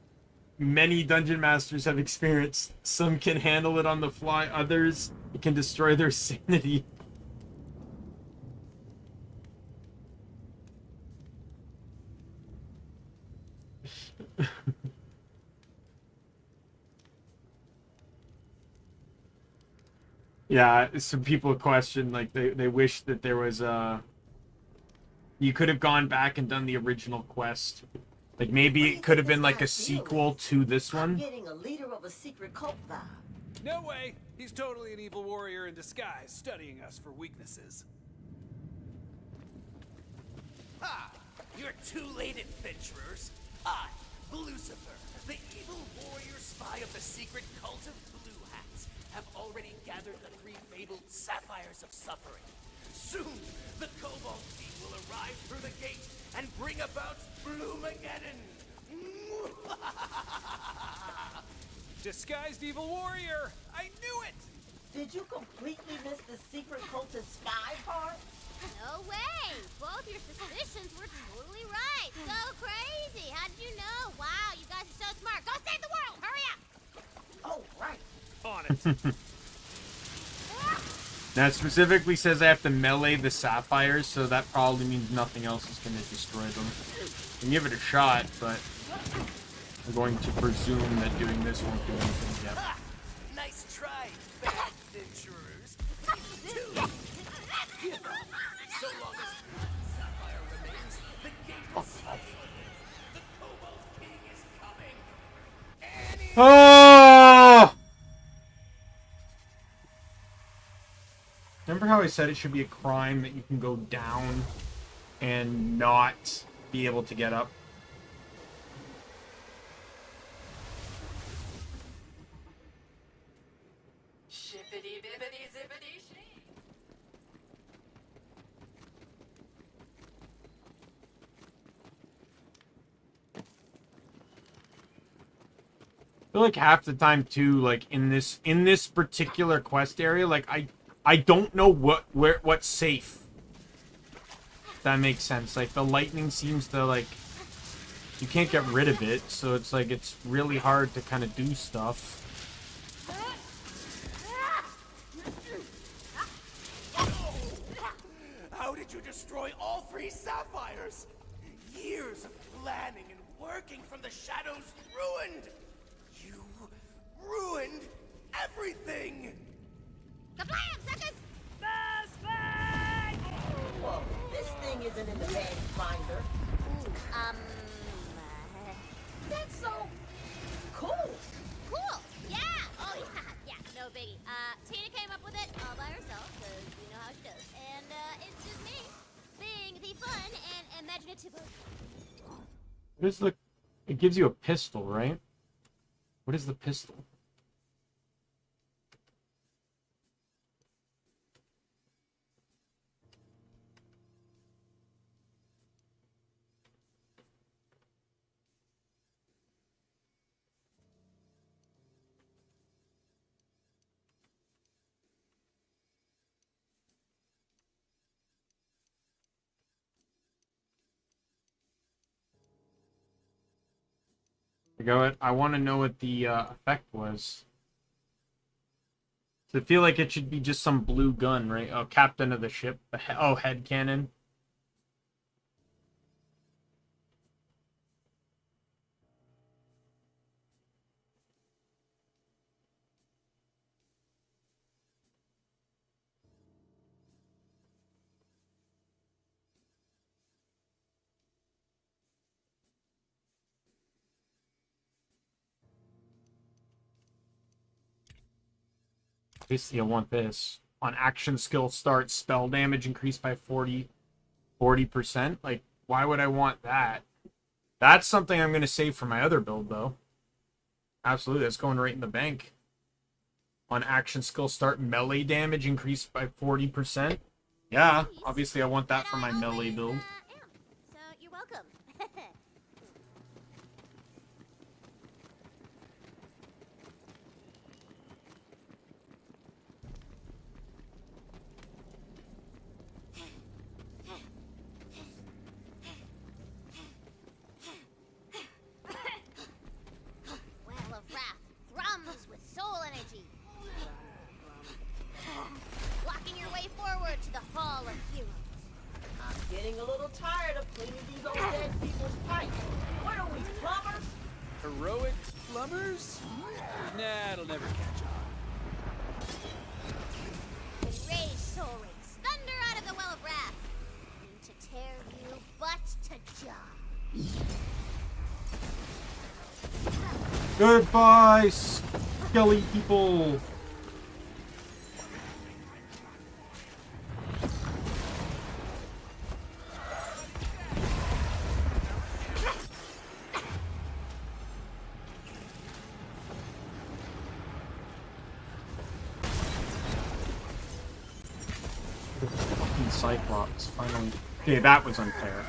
S1: many dungeon masters have experienced. Some can handle it on the fly, others it can destroy their sanity. Yeah, some people question, like, they wish that there was you could have gone back and done the original quest. Like, maybe it could have been like a sequel to this one.
S10: I'm getting a leader of a secret cult vibe.
S4: No way! He's totally an evil warrior in disguise, studying us for weaknesses.
S11: Ah, you're too late, adventurers. I, Lucifer, the evil warrior spy of the secret cult of Blue Hats, have already gathered the three fabled sapphires of suffering. Soon, the Cobalt King will arrive through the gate and bring about Bloomageddon.
S4: Disguised evil warrior! I knew it!
S10: Did you completely miss the secret cultist spy part?
S2: No way! Both your suspicions were totally right. So crazy. How did you know? Wow, you guys are so smart. Go save the world! Hurry up!
S10: Oh, right.
S4: On it.
S1: Now it specifically says I have to melee the sapphires, so that probably means nothing else is going to destroy them. I can give it a shot, but I'm going to presume that doing this won't do anything yet.
S11: Nice try, bad adventurers. So long as sapphire remains, the gate will slip. The Cobalt King is coming.
S1: Oh! Remember how I said it should be a crime that you can go down and not be able to get up?
S9: Shippity bippity zippity shee.
S1: I feel like half the time too, like in this particular quest area, like I don't know what's safe. If that makes sense. Like the lightning seems to like you can't get rid of it, so it's like it's really hard to kind of do stuff.
S11: How did you destroy all 3 sapphires? Years of planning and working from the shadows ruined. You ruined everything.
S2: Kablam, suckers!
S10: Whoa, this thing isn't in the bag finder. That's so cool.
S2: Cool! Yeah! Oh, yeah, no biggie. Tina came up with it all by herself, because we know how she does. And, it's just me, being the fun and imaginative.
S1: What is the... It gives you a pistol, right? What is the pistol? I want to know what the effect was. So I feel like it should be just some blue gun, right? Oh, captain of the ship. Oh, head cannon. Basically, I want this. On action skill start, spell damage increased by 40%. Like, why would I want that? That's something I'm going to save for my other build, though. Absolutely, that's going right in the bank. On action skill start, melee damage increased by 40%. Yeah, obviously I want that for my melee build.
S2: So, you're welcome. Well of wrath thrums with soul energy. Blocking your way forward to the Hall of Heroes.
S10: I'm getting a little tired of cleaning these old dead people's pipes. What are we, plumbers?
S4: Heroic plumbers? Nah, it'll never catch on.
S2: Rage soul rings thunder out of the Well of Wrath. To tear you butt to jaw.
S1: Goodbye, skelly people. Cyclops, finally. Okay, that was unfair.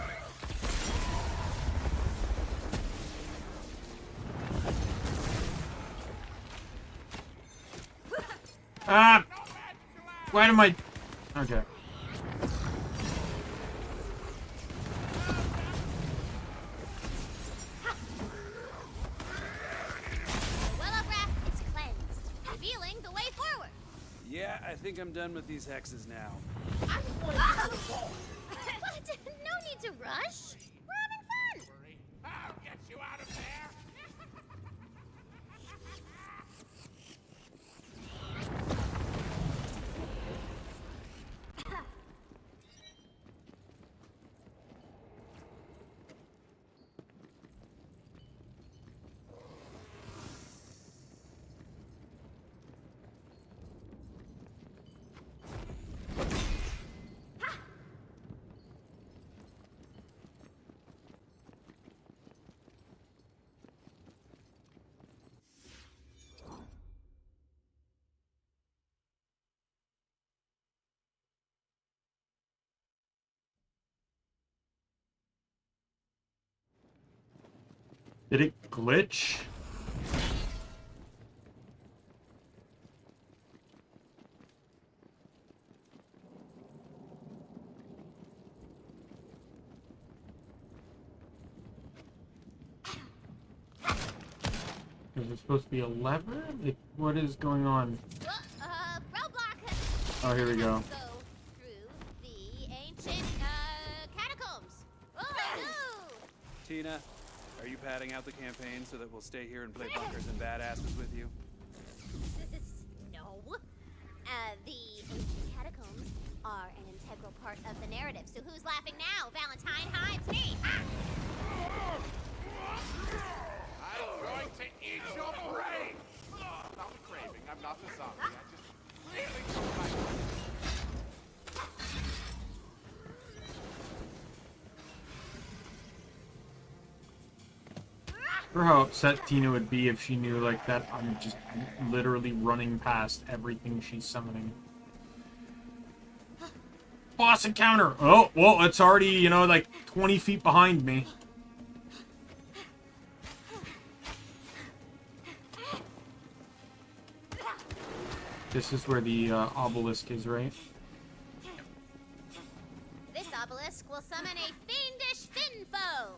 S1: Ah! Why am I... Okay.
S4: Yeah, I think I'm done with these hexes now.
S10: I just want to do the ball.
S2: What? No need to rush. We're having fun.
S11: I'll get you out of there!
S1: Did it glitch? Is it supposed to be a lever? Like, what is going on?
S2: Roadblock.
S1: Oh, here we go.
S2: Go through the ancient catacombs. Oh no!
S4: Tina, are you padding out the campaign so that we'll stay here and play bunkers and badasses with you?
S2: No. The ancient catacombs are an integral part of the narrative. So who's laughing now? Valentine? Hi, it's me.
S11: I'm going to eat your brain! I'm not a craving, I'm not a zombie. I just really don't like it.
S1: For how upset Tina would be if she knew like that I'm just literally running past everything she's summoning. Boss encounter! Oh, well, it's already, you know, like 20 feet behind me. This is where the obelisk is, right?
S2: This obelisk will summon a fiendish fin foe.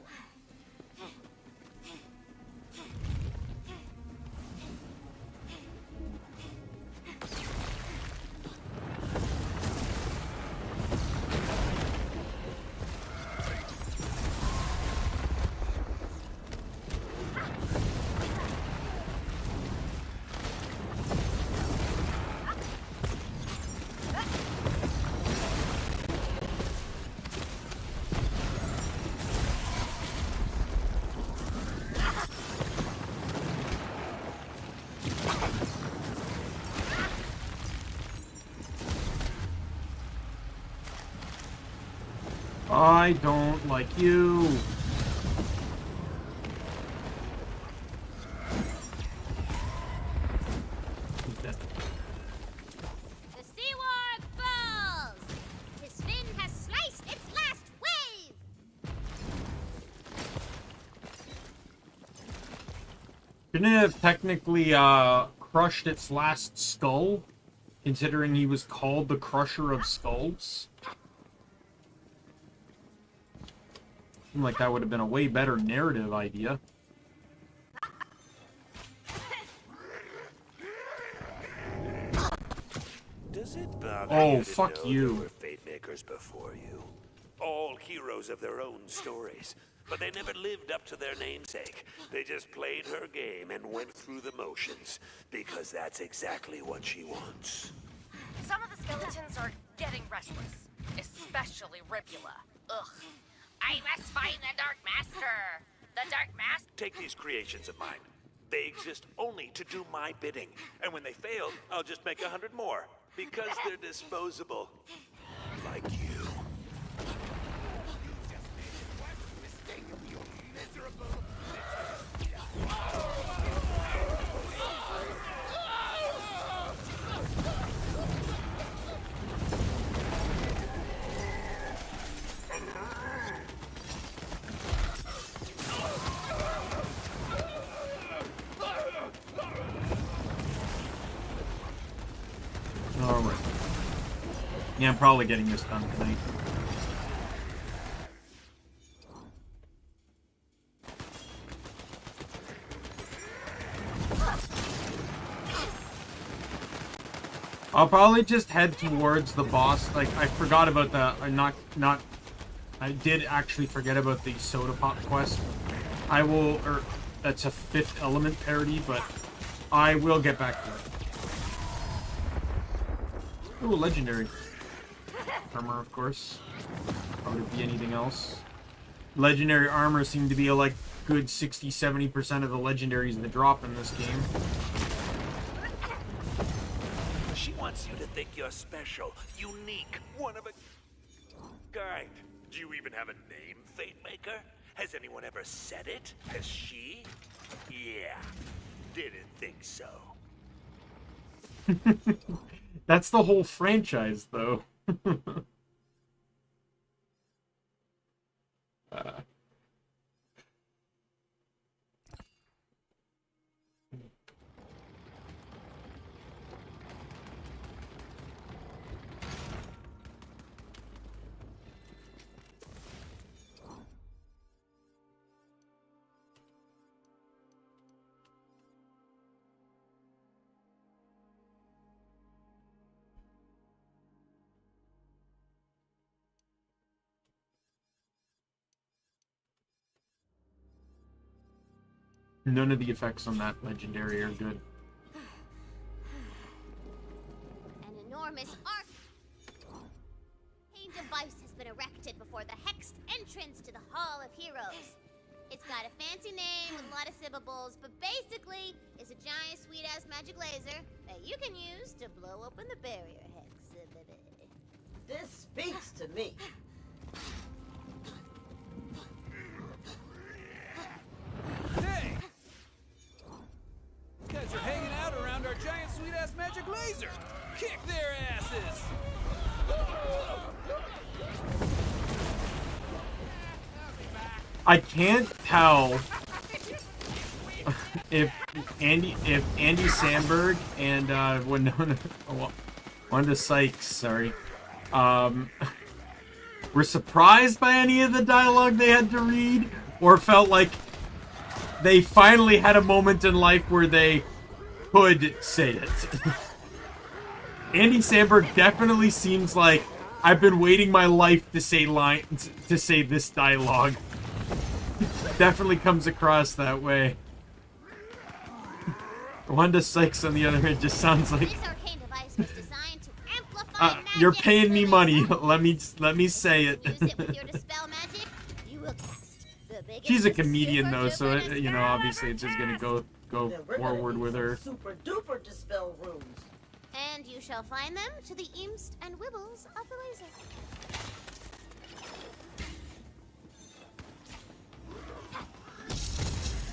S1: I don't like you.
S2: The Sea Warg falls! His fin has sliced its last wave!
S1: Shouldn't it have technically crushed its last skull, considering he was called the Crusher of Skulls? Seemed like that would have been a way better narrative idea.
S14: Does it bother
S1: Oh,
S14: you to
S1: fuck
S14: know
S1: you.
S14: there were fate makers before you? All heroes of their own stories, but they never lived up to their namesake. They just played her game and went through the motions, because that's exactly what she wants.
S15: Some of the skeletons are getting restless, especially Ribula. Ugh. I must find the Dark Master. The Dark Master.
S14: Take these creations of mine. They exist only to do my bidding, and when they fail, I'll just make 100 more, because they're disposable. Like you.
S1: Alright. Yeah, I'm probably getting this done tonight. I'll probably just head towards the boss. Like, I forgot about the... I did actually forget about the soda pop quest. I will... that's a Fifth Element parody, but I will get back to it. Ooh, legendary. Armor, of course. How would it be anything else? Legendary armor seem to be like good 60-70% of the legendaries that drop in this game.
S14: She wants you to think you're special, unique, one of a kind. Do you even have a name, Fate Maker? Has anyone ever said it? Has she? Yeah. Didn't think so.
S1: That's the whole franchise, though. None of the effects on that legendary are good.
S2: An enormous arcane device has been erected before the hexed entrance to the Hall of Heroes. It's got a fancy name with a lot of syllables, but basically, it's a giant sweet-ass magic laser that you can use to blow open the barrier hex.
S10: This speaks to me.
S4: Hey! These guys are hanging out around our giant sweet-ass magic laser! Kick their asses!
S1: I can't tell if Andy Samberg and Wanda Sykes, sorry, were surprised by any of the dialogue they had to read, or felt like they finally had a moment in life where they could say it. Andy Samberg definitely seems like, I've been waiting my life to say this dialogue. Definitely comes across that way. Wanda Sykes, on the other hand, just sounds like, you're paying me money. Let me say it. She's a comedian though, so you know, obviously it's just gonna go forward with her.
S10: Super duper dispel runes.
S2: And you shall find them to the imst and wibbles of the laser.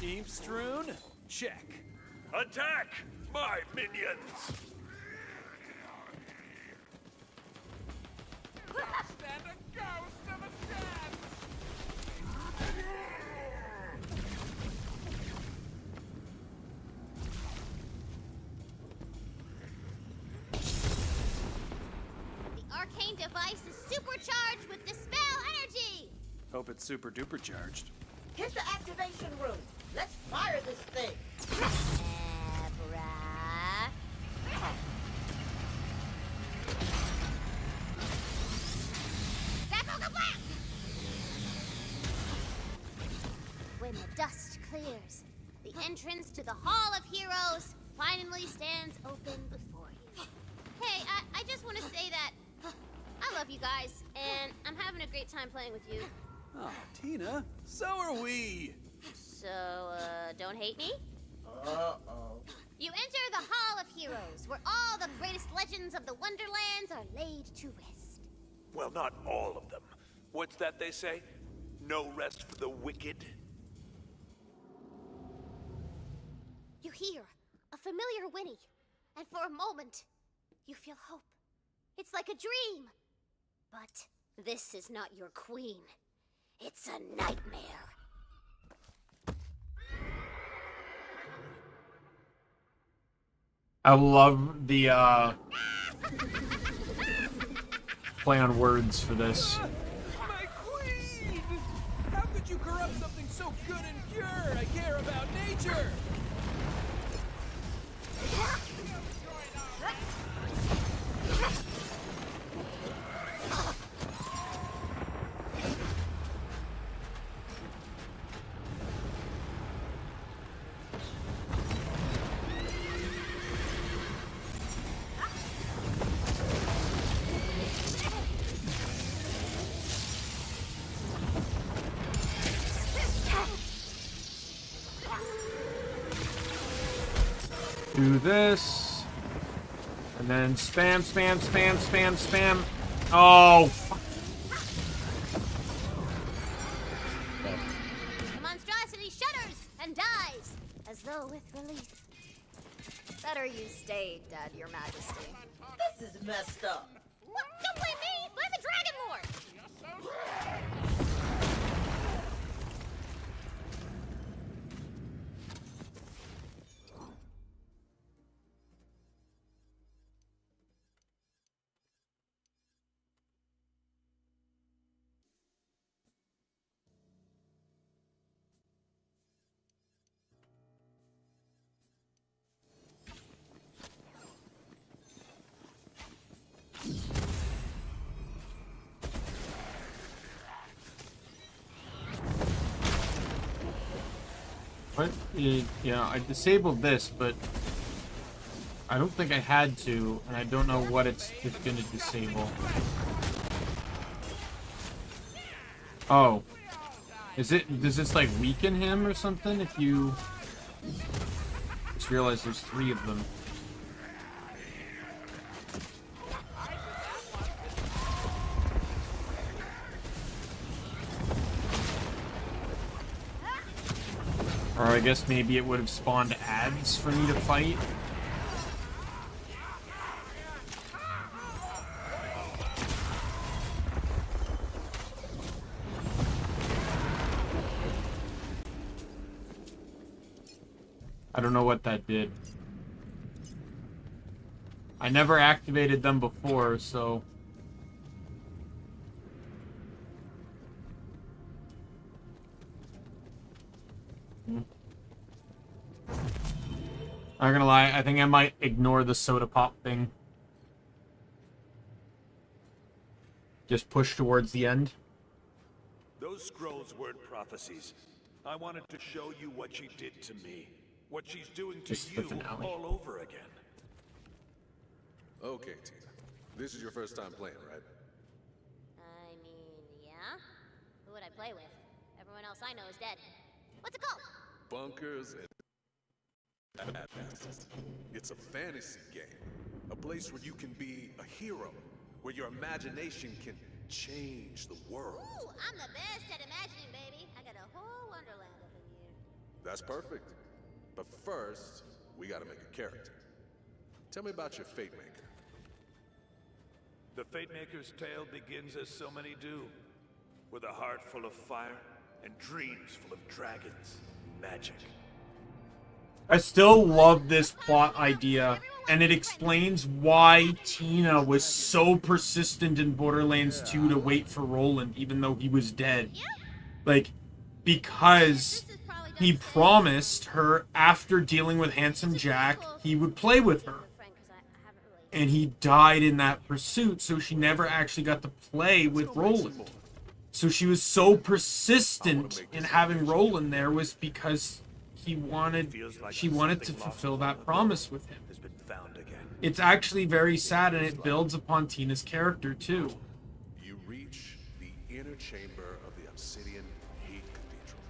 S4: Imstroon? Check.
S14: Attack, my minions!
S11: Stand a ghost of a chance!
S2: The arcane device is supercharged with dispel energy!
S4: Hope it's super duper charged.
S10: Hit the activation room. Let's fire this thing.
S2: When the dust clears, the entrance to the Hall of Heroes finally stands open before you. Hey, I just want to say that I love you guys, and I'm having a great time playing with you.
S4: Oh, Tina, so are we.
S2: So, don't hate me?
S10: Uh-oh.
S2: You enter the Hall of Heroes, where all the greatest legends of the Wonderlands are laid to rest.
S14: Well, not all of them. What's that they say? No rest for the wicked?
S2: You hear a familiar whinny, and for a moment, you feel hope. It's like a dream. But this is not your queen. It's a nightmare.
S1: I love the Play on words for this.
S4: My queen! How could you corrupt something so good and pure? I care about nature!
S1: Do this. And then spam, spam, spam, spam, spam. Oh, fuck.
S2: The monstrosity shudders and dies, as though with relief. Better you stay dead, Your Majesty.
S10: This is messed up.
S2: What? Don't blame me! Blame the Dragon Lord!
S1: What? Yeah, I disabled this, but I don't think I had to, and I don't know what it's gonna disable. Oh. Does this like weaken him or something if you... Just realized there's 3 of them. Or I guess maybe it would have spawned ads for me to fight. I don't know what that did. I never activated them before, so... I'm not gonna lie, I think I might ignore the soda pop thing. Just push towards the end.
S14: Those scrolls weren't prophecies. I wanted to show you what she did to me. What she's doing to
S1: Just the
S14: you
S1: finale.
S14: all over again.
S16: Okay, Tina. This is your first time playing, right?
S2: I mean, yeah? Who would I play with? Everyone else I know is dead. What's it called?
S16: Bunkers and badasses. It's a fantasy game. A place where you can be a hero. Where your imagination can change the world.
S2: Ooh, I'm the best at imagining, baby. I got a whole Wonderland up in here.
S16: That's perfect. But first, we gotta make a character. Tell me about your Fate Maker.
S14: The Fate Maker's tale begins as so many do. With a heart full of fire and dreams full of dragons and magic.
S1: I still love this plot idea, and it explains why Tina was so persistent in Borderlands 2 to wait for Roland, even though he was dead. Like, because he promised her after dealing with Handsome Jack, he would play with her. And he died in that pursuit, so she never actually got to play with Roland. So she was so persistent in having Roland there was because she wanted to fulfill that promise with him. It's actually very sad, and it builds upon Tina's character too.
S16: You reach the inner chamber of the Obsidian Hate Cathedral.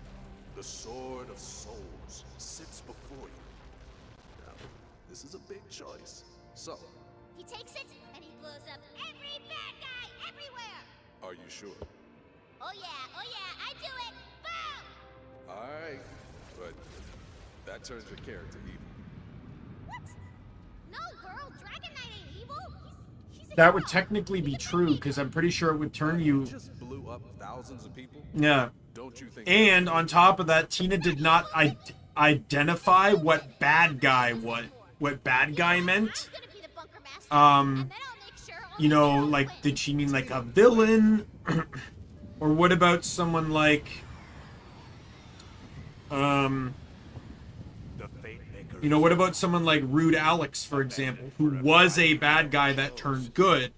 S16: The Sword of Souls sits before you. Now, this is a big choice. So,
S2: He takes it, and he blows up every bad guy everywhere!
S16: are you sure?
S2: Oh yeah, I do it! Boom!
S16: Alright, but that turns your character evil.
S2: What? No, girl, Dragon Knight ain't evil! He's a
S1: That would technically be true, because I'm pretty sure it would turn you...
S16: Just blew up thousands of people?
S1: Yeah.
S16: Don't you think...
S1: And on top of that, Tina did not identify what bad guy meant. you know, like, did she mean like a villain? Or what about someone like, you know, what about someone like Rude Alex, for example, who was a bad guy that turned good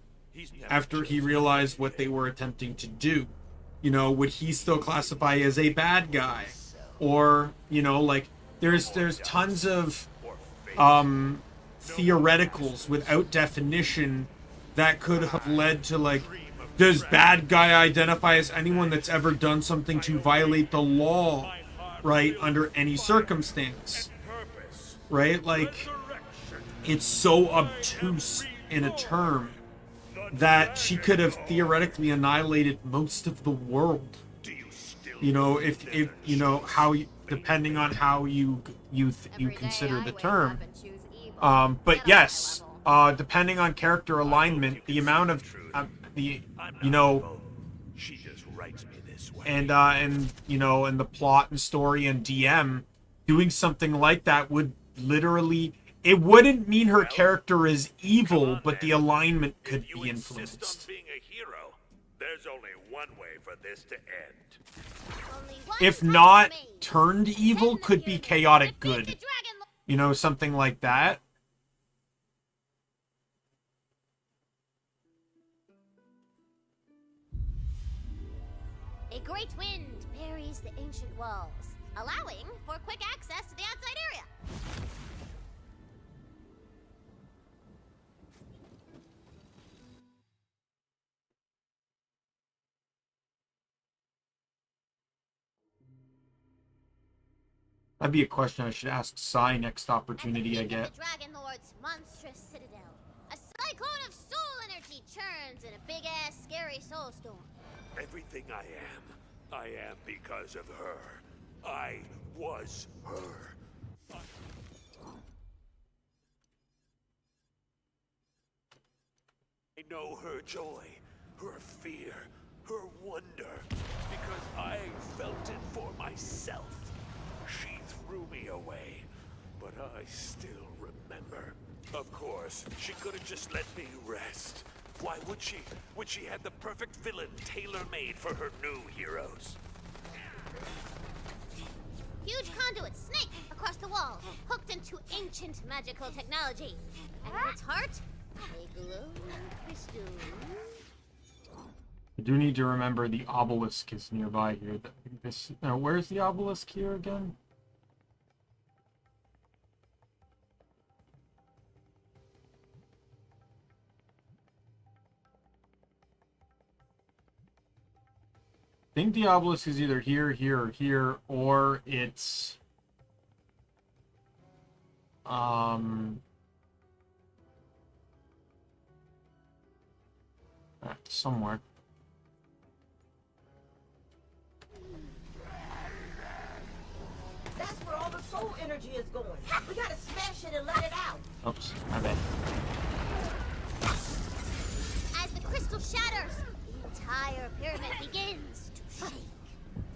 S1: after he realized what they were attempting to do? You know, would he still classify as a bad guy? Or, you know, like, there's tons of theoreticals without definition that could have led to, like, does bad guy identify as anyone that's ever done something to violate the law, right, under any circumstance, right? Like, it's so obtuse in a term that she could have theoretically annihilated most of the world. You know, if you know how you, depending on how you consider the term. But yes, depending on character alignment, the amount of you know, and you know, and the plot and story and DM doing something like that would literally, it wouldn't mean her character is evil, but the alignment could be influenced.
S14: Being a hero, there's only one way for this to end.
S1: If not turned evil, could be chaotic good. You know, something like that.
S2: A great wind buries the ancient walls, allowing for quick access to the outside area.
S1: That'd be a question I should ask Sai next opportunity I get.
S2: The Dragon Lord's monstrous citadel. A cyclone of soul energy churns in a big-ass scary soul storm.
S14: Everything I am because of her. I was her. I know her joy, her fear, her wonder, because I felt it for myself. She threw me away, but I still remember. Of course, she could have just let me rest. Why would she? When she had the perfect villain tailor-made for her new heroes.
S2: Huge conduit snake across the wall, hooked into ancient magical technology. And at its heart, a glowing crystal.
S1: I do need to remember the obelisk is nearby here. This, where's the obelisk here again? I think the obelisk is either here, here, or here, or it's somewhere.
S10: That's where all the soul energy is going. We gotta smash it and let it out.
S1: Oops, my bad.
S2: As the crystal shatters, the entire pyramid begins to shake.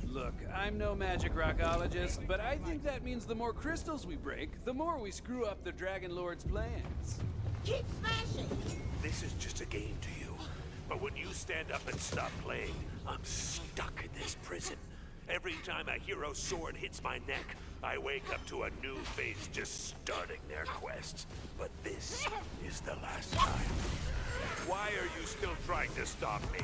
S4: Look, I'm no magic rockologist, but I think that means the more crystals we break, the more we screw up the Dragon Lord's plans.
S10: Keep smashing.
S14: This is just a game to you. But when you stand up and stop playing, I'm stuck in this prison. Every time a hero's sword hits my neck, I wake up to a new face just starting their quest. But this is the last time. Why are you still trying to stop me?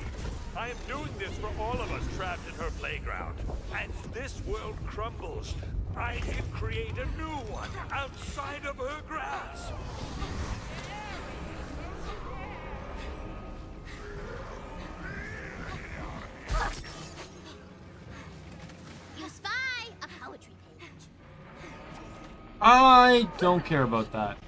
S14: I am doing this for all of us trapped in her playground. As this world crumbles, I can create a new one outside of her grasp.
S2: You spy a poetry page.
S1: I don't care about that.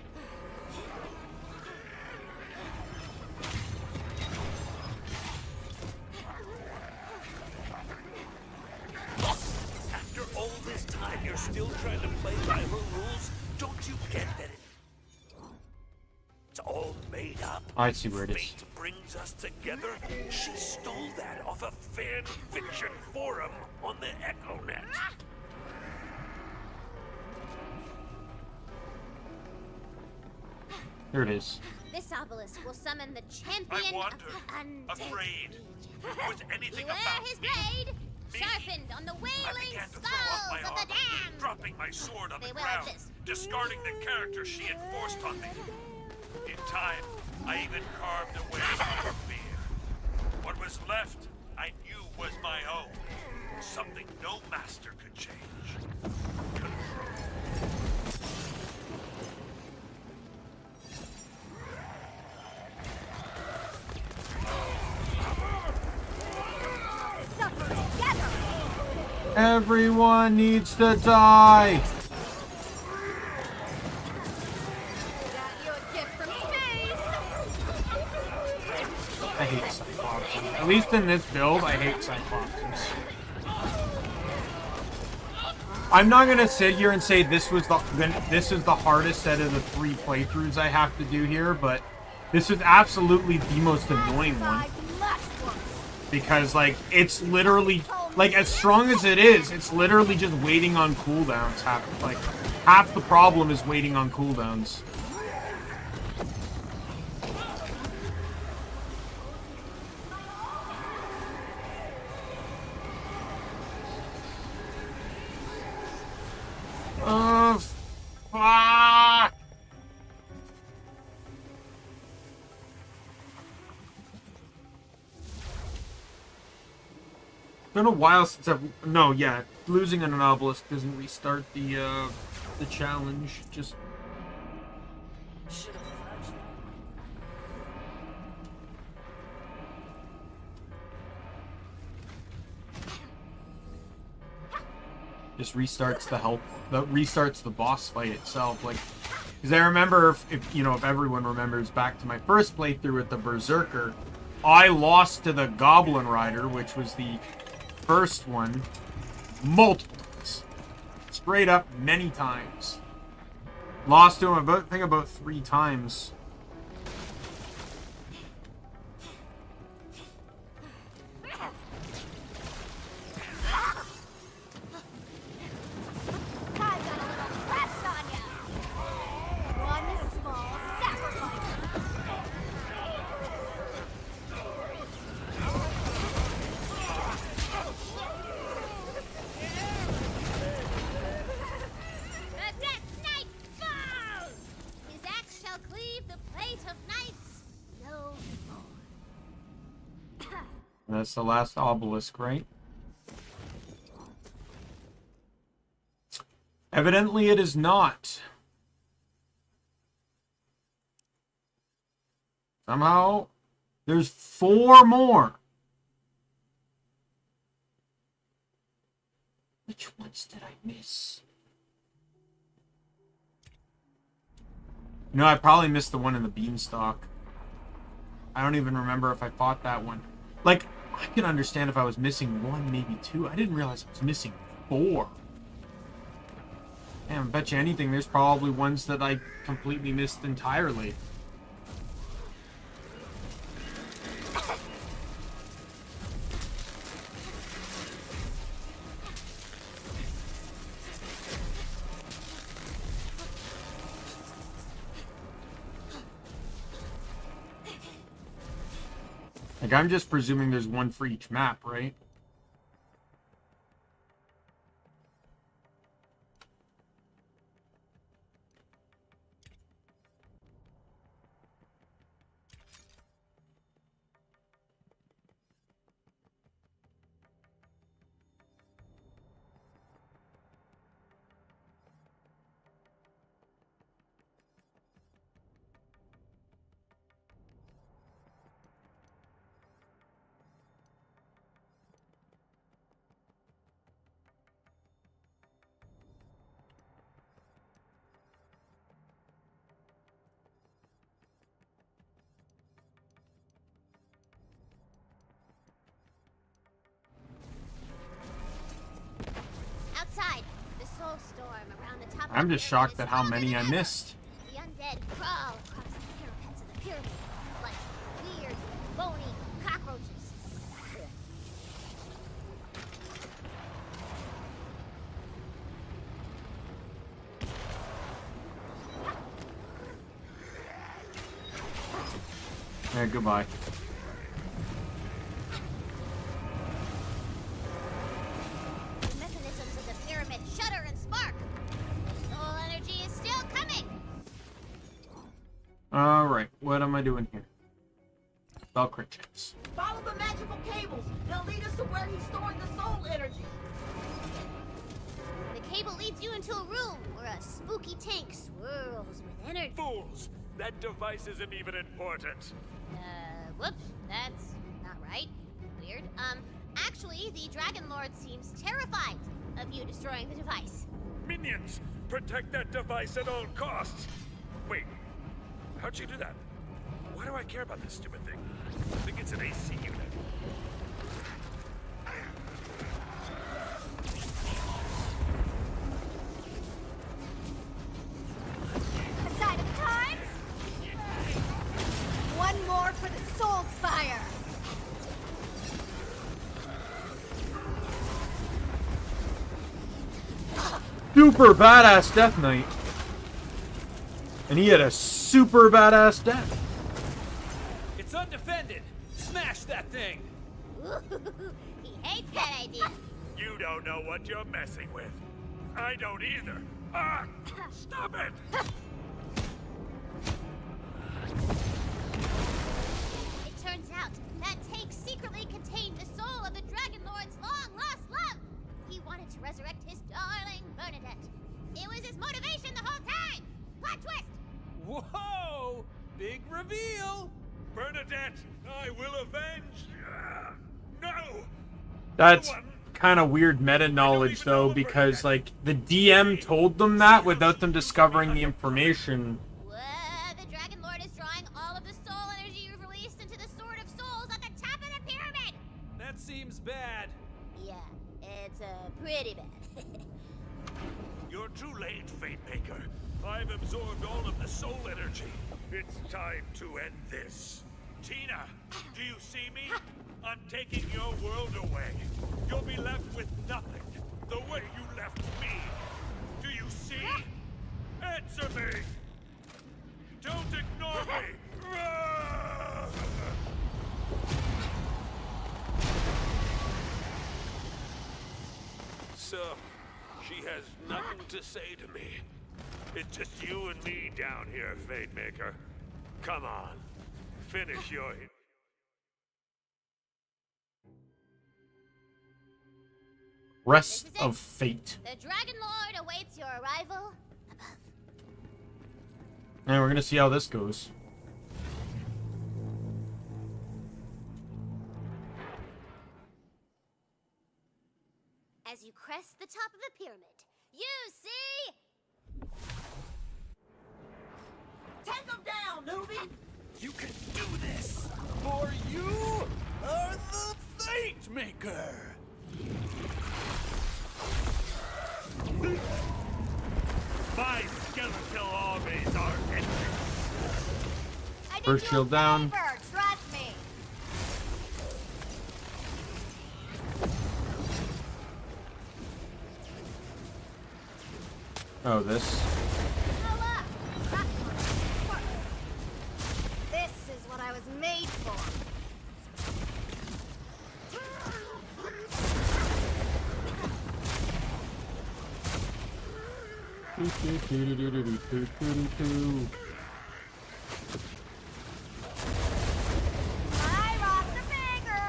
S14: After all this time, you're still trying to play by her rules? Don't you get that it's all made up?
S1: I see where it is.
S14: Fate brings us together. She stole that off a fan fiction forum on the EchoNet.
S1: Here it is.
S2: This obelisk will summon the champion
S14: I wandered,
S2: of undead.
S14: afraid. Was anything
S2: Beware
S14: about
S2: his
S14: me?
S2: blade,
S14: Me?
S2: sharpened on the
S14: I
S2: wailing
S14: began to throw off my
S2: skulls of the
S14: armor,
S2: damned.
S14: dropping my sword on
S2: They
S14: the
S2: will
S14: ground,
S2: at this.
S14: discarding the character she had forced on me. In time, I even carved away her fear. What was left, I knew was my own. Something no master could change. Control.
S2: Suffer together.
S1: Everyone needs to die.
S2: Got you a gift from space.
S1: I hate Cyclopses. At least in this build, I hate Cyclopses. I'm not gonna sit here and say this is the hardest set of the 3 playthroughs I have to do here, but this is absolutely the most annoying one. Because, like, it's literally, like, as strong as it is, it's literally just waiting on cooldowns. Half the problem is waiting on cooldowns. Fuck! It's been a while since losing an obelisk doesn't restart the challenge. Just restarts the health, restarts the boss fight itself. Like, because I remember, if everyone remembers back to my first playthrough with the Berserker, I lost to the Goblin Rider, which was the first one, multiple times. Straight up, many times. Lost to him about 3 times. That's the last obelisk, right? Evidently it is not. Somehow, there's 4 more. Which ones did I miss? No, I probably missed the one in the beanstalk. I don't even remember if I fought that one. Like, I can understand if I was missing 1, maybe 2. I didn't realize I was missing 4. Damn, I bet you anything, there's probably ones that I completely missed entirely. Like, I'm just presuming there's 1 for each map, right? I'm just shocked at how many I missed.
S2: The undead crawl across the parapets of the pyramid like weird, bony cockroaches.
S1: Alright, goodbye.
S2: The mechanisms of the pyramid shudder and spark. The soul energy is still coming.
S1: Alright, what am I doing here? Spell crit chance.
S10: Follow the magical cables. They'll lead us to where he's storing the soul energy.
S2: The cable leads you into a room where a spooky tank swirls with energy.
S14: Fools! That device isn't even important.
S2: Whoops, that's not right. Weird. Actually, the Dragon Lord seems terrified of you destroying the device.
S14: Minions! Protect that device at all costs! Wait, how'd you do that? Why do I care about this stupid thing? I think it's an AC unit.
S2: A sign of the times? One more for the Soul Spire!
S1: Super badass Death Knight. And he had a super badass death.
S4: It's undefended. Smash that thing.
S2: He hates that idea.
S14: You don't know what you're messing with. I don't either. Ah! Stop it!
S2: It turns out that tank secretly contained the soul of the Dragon Lord's long-lost love. He wanted to resurrect his darling Bernadette. It was his motivation the whole time. Plot twist.
S4: Whoa! Big reveal!
S14: Bernadette, I will avenge! No!
S1: That's kind of weird meta knowledge though, because like the DM told them that without them discovering the information.
S2: The Dragon Lord is drawing all of the soul energy you've released into the Sword of Souls at the top of the pyramid.
S4: That seems bad.
S2: Yeah, it's pretty bad.
S14: You're too late, Fatemaker. I've absorbed all of the soul energy. It's time to end this. Tina, do you see me? I'm taking your world away. You'll be left with nothing. The way you left me. Do you see? Answer me! Don't ignore me! So, she has nothing to say to me. It's just you and me down here, Fatemaker. Come on. Finish your...
S1: Rest of Fate.
S2: The Dragon Lord awaits your arrival.
S1: And we're gonna see how this goes.
S2: As you crest the top of the pyramid, you see...
S10: Take him down, newbie!
S11: You can do this! For you are the Fate Maker!
S14: My skeletal armies are endless.
S1: First shield down.
S2: Trust me.
S1: Oh, this.
S2: This is what I was made for. My rocks are bigger.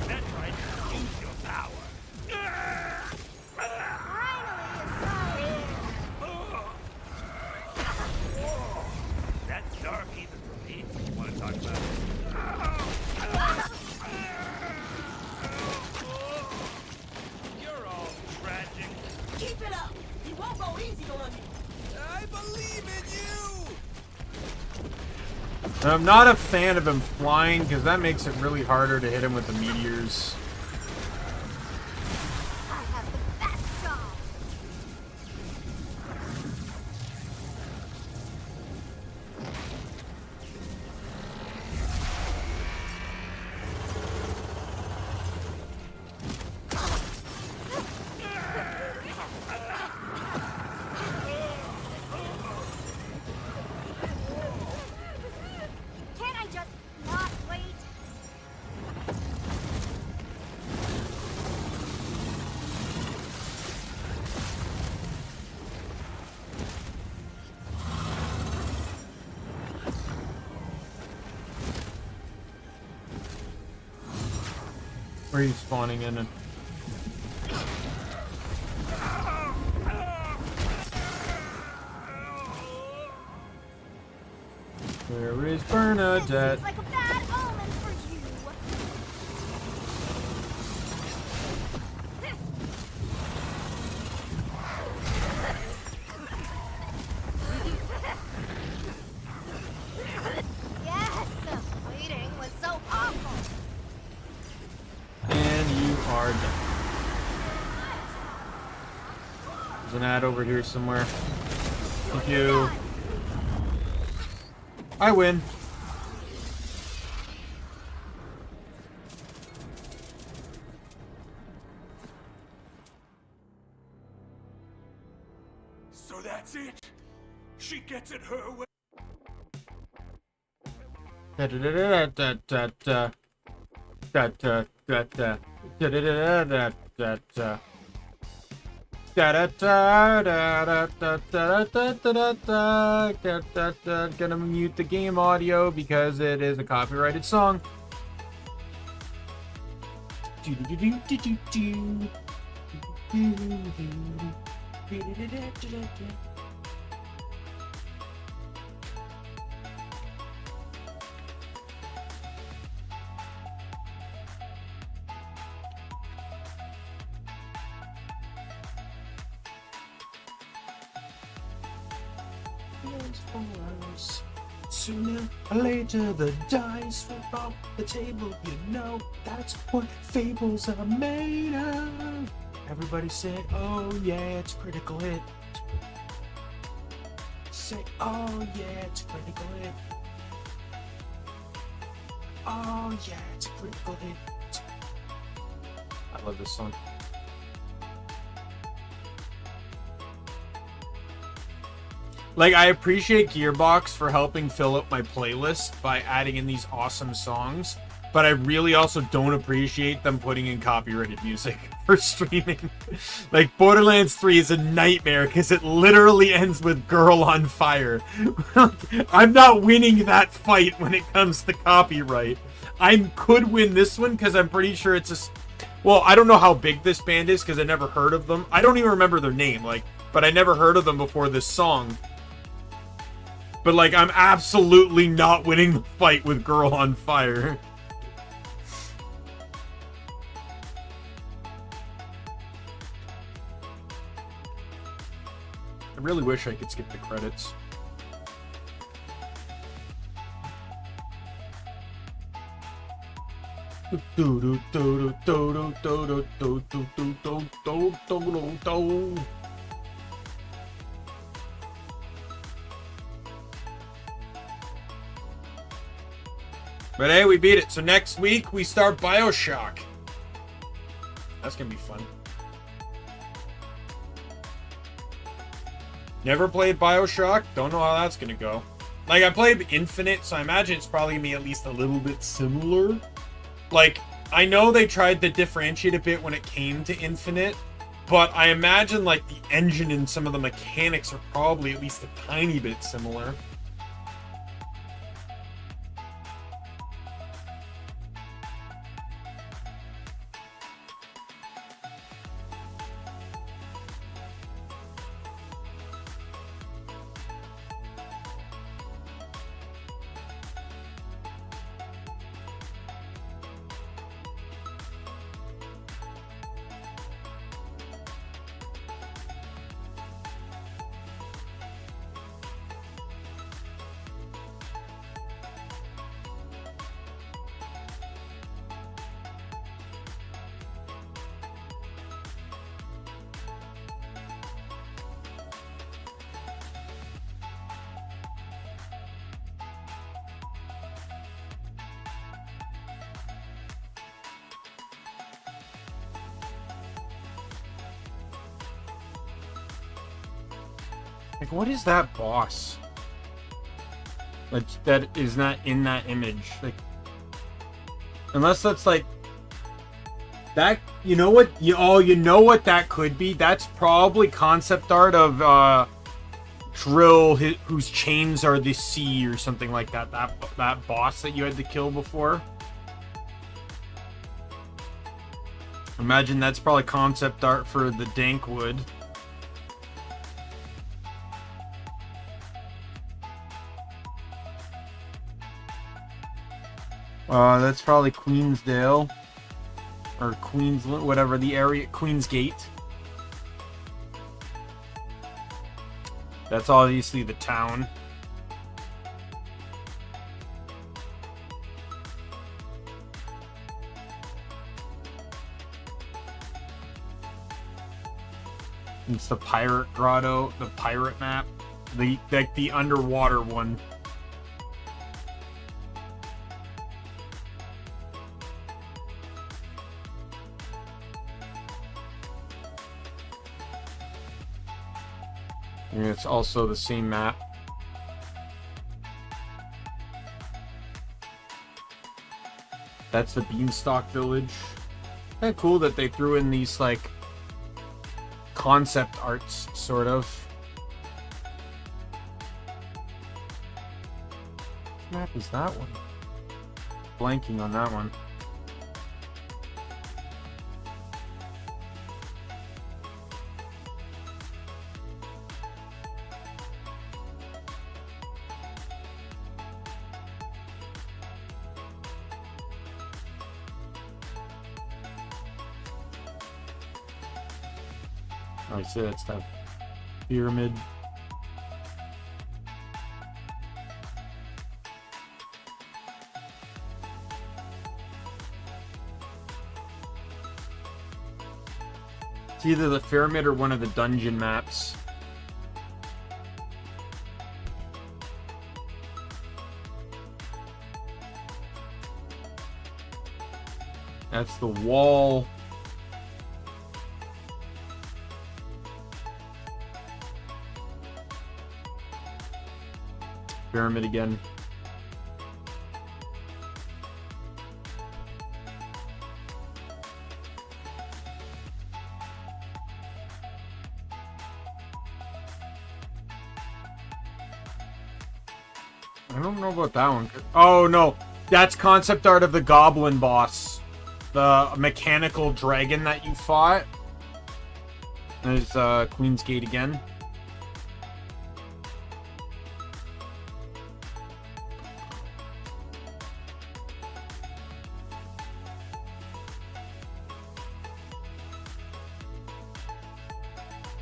S14: That's right. Use your power. That's dark even for me. You want to talk about it? You're all tragic.
S10: Keep it up! He won't go easy on you!
S4: I believe in you!
S1: I'm not a fan of him flying because that makes it really harder to hit him with the meteors.
S2: I have the best job.
S1: Where are you spawning in? Where is Bernadette?
S2: Seems like a bad omen for you. Yes, waiting was so awful.
S1: And you are done. There's an ad over here somewhere. Thank you. I win.
S11: So that's it. She gets it her way.
S1: Da da da da da da da da da da da da da da da. Da da da da da da da da da da da. Gonna mute the game audio because it is a copyrighted song. Do do do do do do. Do do do do do. Sooner or later the dice will off the table. You know that's what fables are made of. Everybody say, oh yeah, it's a critical hit. Say, oh yeah, it's a critical hit. Oh yeah, it's a critical hit. I love this song. Like, I appreciate Gearbox for helping fill up my playlist by adding in these awesome songs, but I really also don't appreciate them putting in copyrighted music for streaming. Like, Borderlands 3 is a nightmare because it literally ends with Girl on Fire. I'm not winning that fight when it comes to copyright. I could win this one because I'm pretty sure it's a... Well, I don't know how big this band is because I never heard of them. I don't even remember their name, like, but I never heard of them before this song. But, like, I'm absolutely not winning the fight with Girl on Fire. I really wish I could skip the credits. But hey, we beat it. So next week, we start BioShock. That's gonna be fun. Never played BioShock. Don't know how that's gonna go. Like, I played Infinite, so I imagine it's probably gonna be at least a little bit similar. Like, I know they tried to differentiate a bit when it came to Infinite, but I imagine, like, the engine and some of the mechanics are probably at least a tiny bit similar. Like, what is that boss? Like, that is not in that image. Like, unless that's like that. You know what? You know what that could be? That's probably concept art of Drill, whose chains are the sea or something like that. That boss that you had to kill before. Imagine that's probably concept art for the Dankwood. That's probably Queensdale. Or Queensland, whatever the area, Queensgate. That's obviously the town. It's the pirate grotto, the pirate map, the underwater one. And it's also the same map. That's the Beanstalk Village. Kind of cool that they threw in these, like, concept arts, sort of. What map is that one? Blanking on that one. I see that's that pyramid. It's either the pyramid or one of the dungeon maps. That's the wall. Pyramid again. I don't know about that one. Oh no, that's concept art of the goblin boss. The mechanical dragon that you fought. There's Queen's Gate again.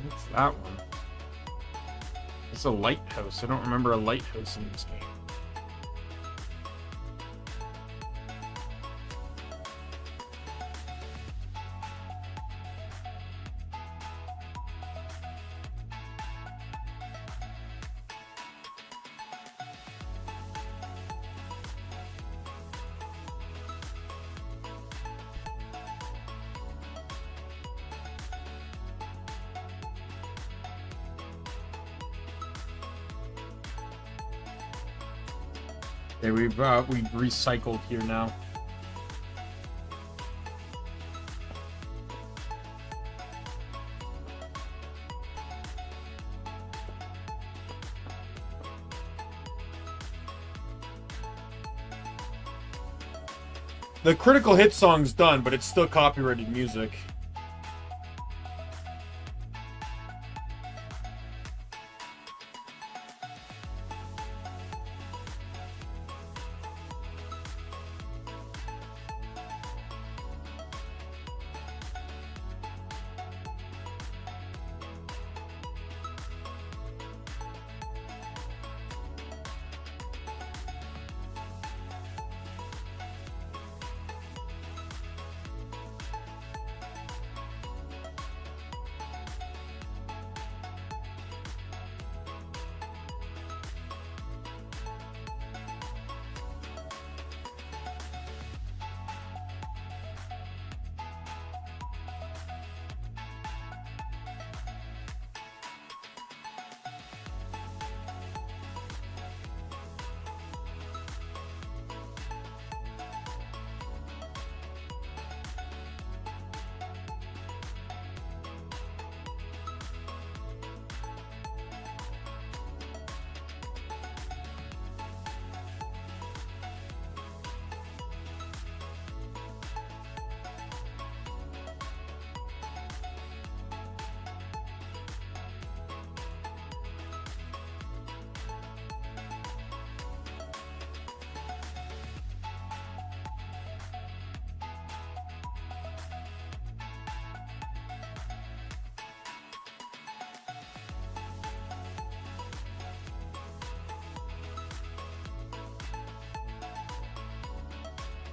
S1: What's that one? It's a lighthouse. I don't remember a lighthouse in this game. Okay, we've recycled here now. The critical hit song's done, but it's still copyrighted music.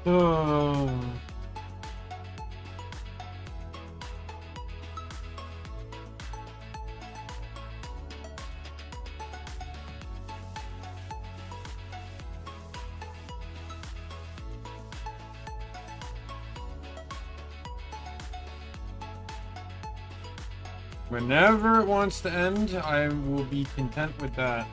S1: Oh. Whenever it wants to end, I will be content with that.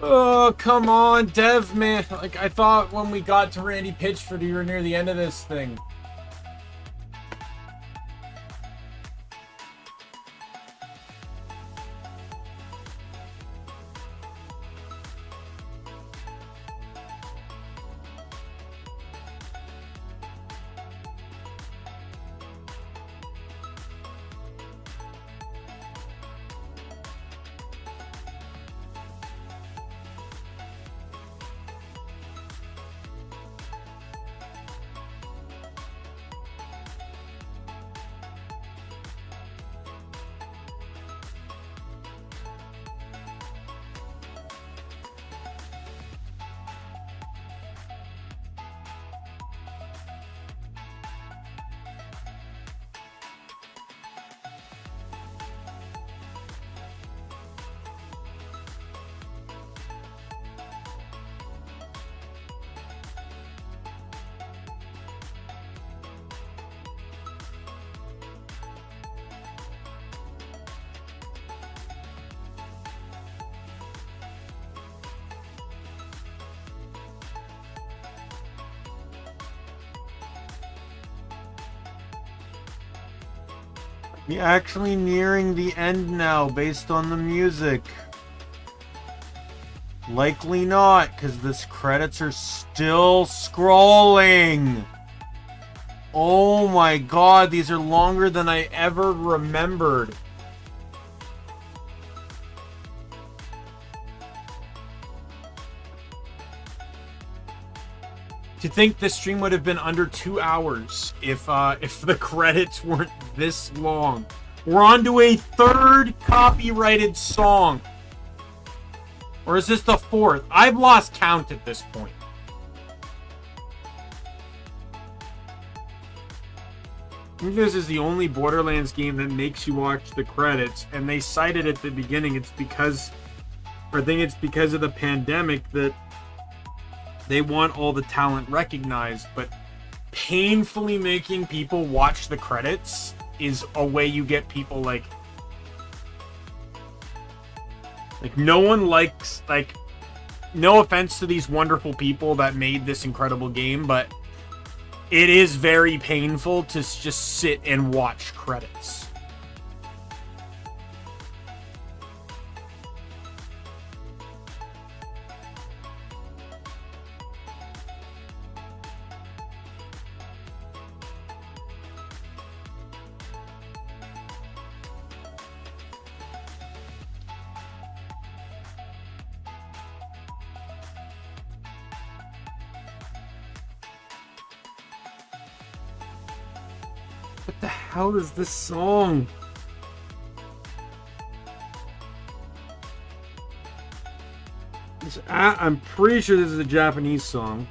S1: Oh, come on, Dev, man. Like, I thought when we got to Randy Pitchford, you were near the end of this thing. We're actually nearing the end now, based on the music. Likely not, because this credits are still scrolling. Oh my god, these are longer than I ever remembered. To think this stream would have been under 2 hours if the credits weren't this long. We're on to a third copyrighted song. Or is this the fourth? I've lost count at this point. I think this is the only Borderlands game that makes you watch the credits, and they cited at the beginning it's because, or I think it's because of the pandemic that they want all the talent recognized, but painfully making people watch the credits is a way you get people like no one likes, like, no offense to these wonderful people that made this incredible game, but it is very painful to just sit and watch credits. What the hell is this song? I'm pretty sure this is a Japanese song.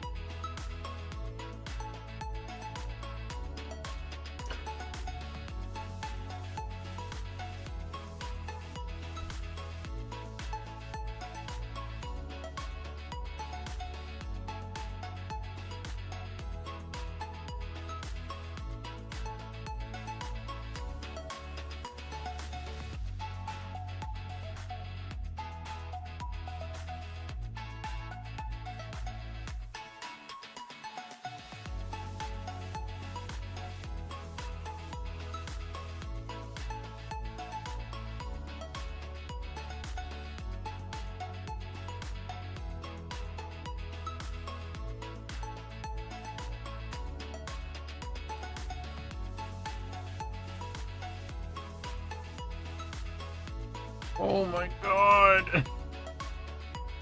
S1: Oh my god.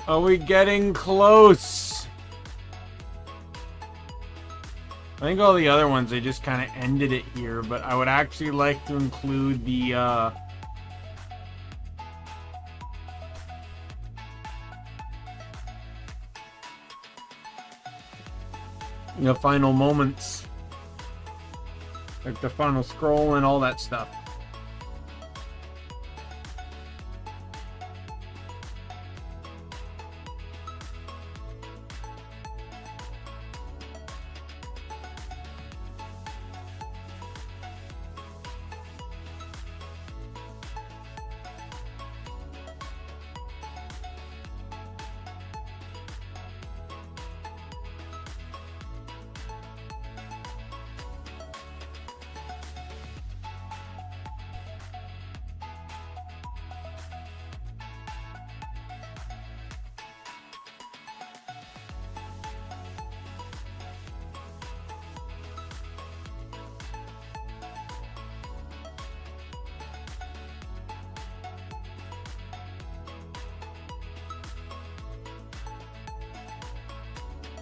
S1: Are we getting close? I think all the other ones, they just kind of ended it here, but I would actually like to include the final moments. Like the final scroll and all that stuff.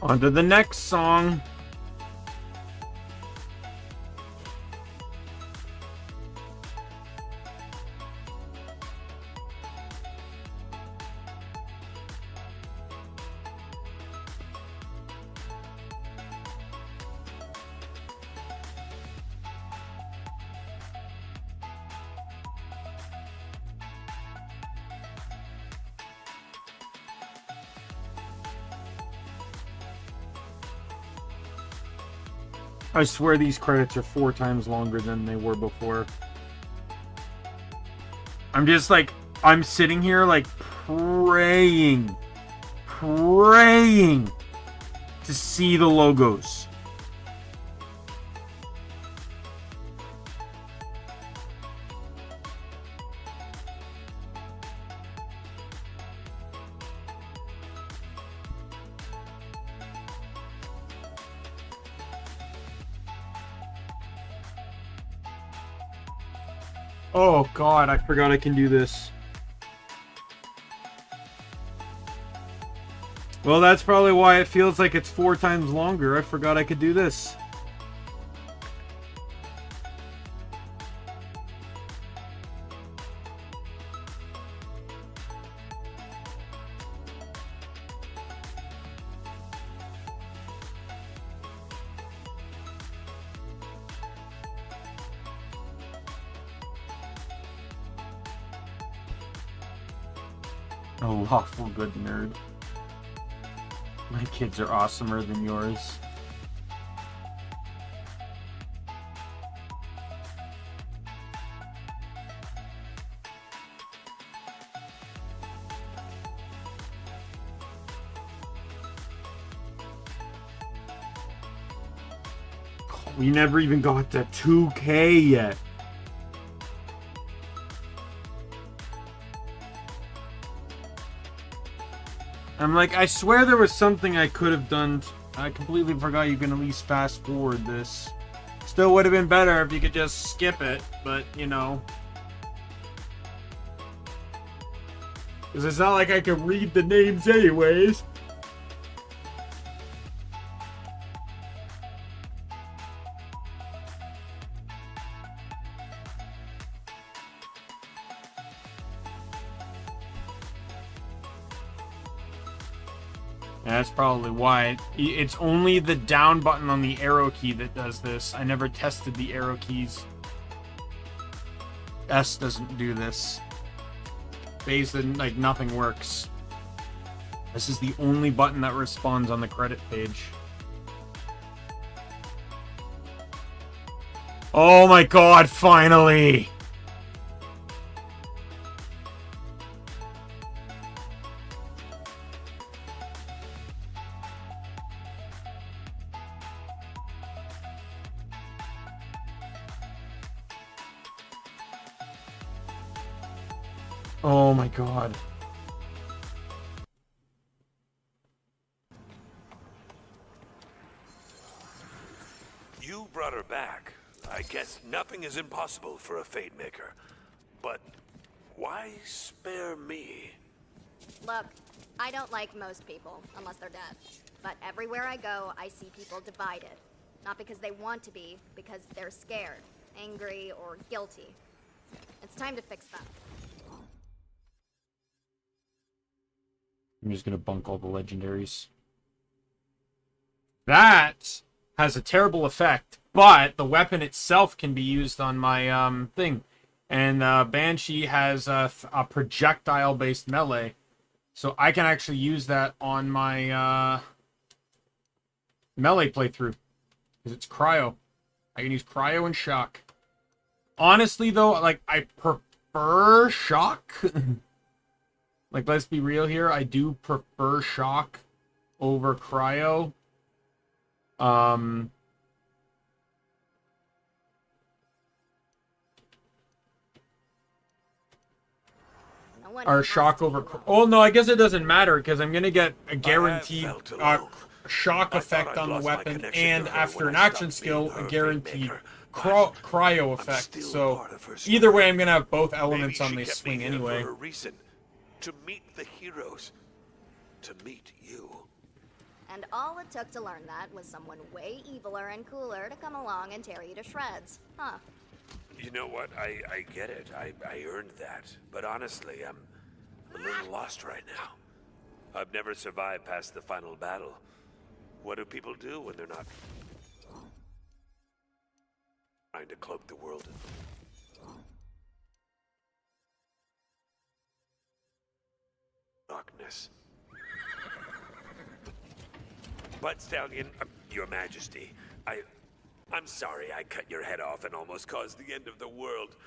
S1: On to the next song. I swear these credits are 4 times longer than they were before. I'm just like, I'm sitting here like praying to see the logos. Oh god, I forgot I can do this. Well, that's probably why it feels like it's 4 times longer. I forgot I could do this. Oh, lawful good nerd. My kids are awesomer than yours. We never even got to 2K yet. I'm like, I swear there was something I could have done. I completely forgot you can at least fast forward this. Still would have been better if you could just skip it, but you know. Because it's not like I can read the names anyways. That's probably why. It's only the down button on the arrow key that does this. I never tested the arrow keys. S doesn't do this. Base, like, nothing works. This is the only button that responds on the credit page. Oh my god, finally! Oh my god.
S14: You brought her back. I guess nothing is impossible for a Fate Maker. But Why spare me?
S2: Look, I don't like most people, unless they're dead. But everywhere I go, I see people divided. Not because they want to be, because they're scared, angry, or guilty. It's time to fix that.
S1: I'm just gonna bunk all the legendaries. That has a terrible effect, but the weapon itself can be used on my thing. And Banshee has a projectile-based melee, so I can actually use that on my melee playthrough, because it's cryo. I can use cryo and shock. Honestly, though, like, I prefer shock. Like, let's be real here. I do prefer shock over cryo. Or shock over... Oh, no, I guess it doesn't matter, because I'm going to get a guaranteed shock effect on the weapon, and after an action skill, a guaranteed cryo effect. So, either way, I'm going to have both elements on the swing anyway.
S14: To meet the heroes. To meet you.
S2: And all it took to learn that was someone way eviler and cooler to come along and tear you to shreds. Huh.
S14: You know what? I get it. I earned that. But honestly, I'm a little lost right now. I've never survived past the final battle. What do people do when they're not trying to cloak the world in darkness? But Stallion, Your Majesty, I'm sorry I cut your head off and almost caused the end of the world.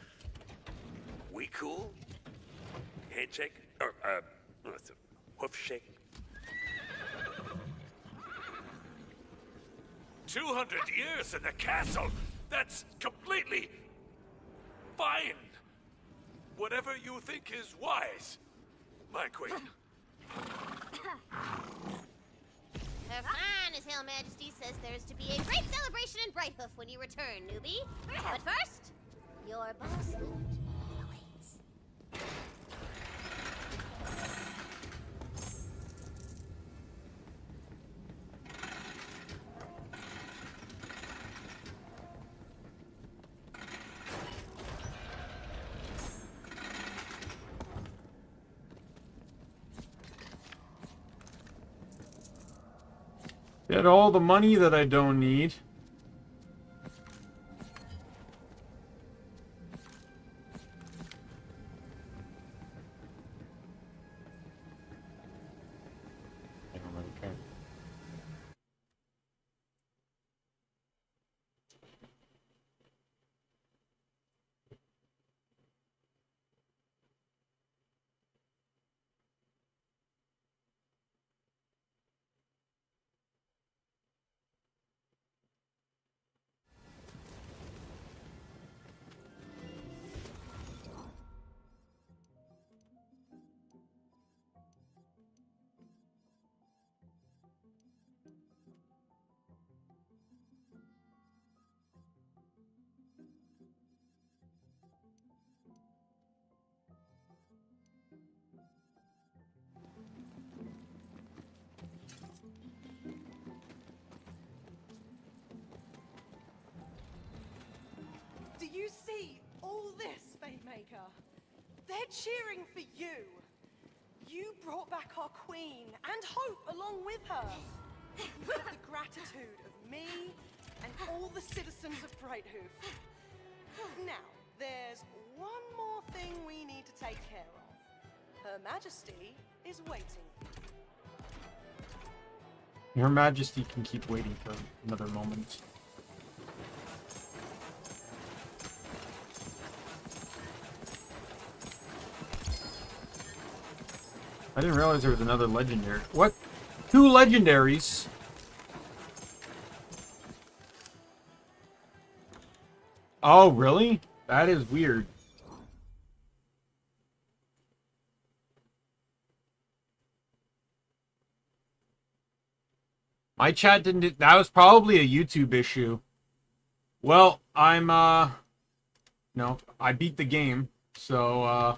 S14: We cool? Handshake? Or, hoof shake? 200 years in the castle? That's completely fine. Whatever you think is wise, my queen.
S17: Her Highness Hail Majesty says there's to be a great celebration in Brighthoof when you return, newbie. But first, your boss loot awaits.
S1: Get all the money that I don't need. I don't really care.
S18: Do you see all this, Fatemaker? They're cheering for you. You brought back our queen, and hope along with her. You've got the gratitude of me and all the citizens of Brighthoof. Now, there's one more thing we need to take care of. Her Majesty is waiting.
S1: Your Majesty can keep waiting for another moment. I didn't realize there was another legendary. What? 2 legendaries? Oh, really? That is weird. My chat didn't... That was probably a YouTube issue. Well, I'm, no, I beat the game, so,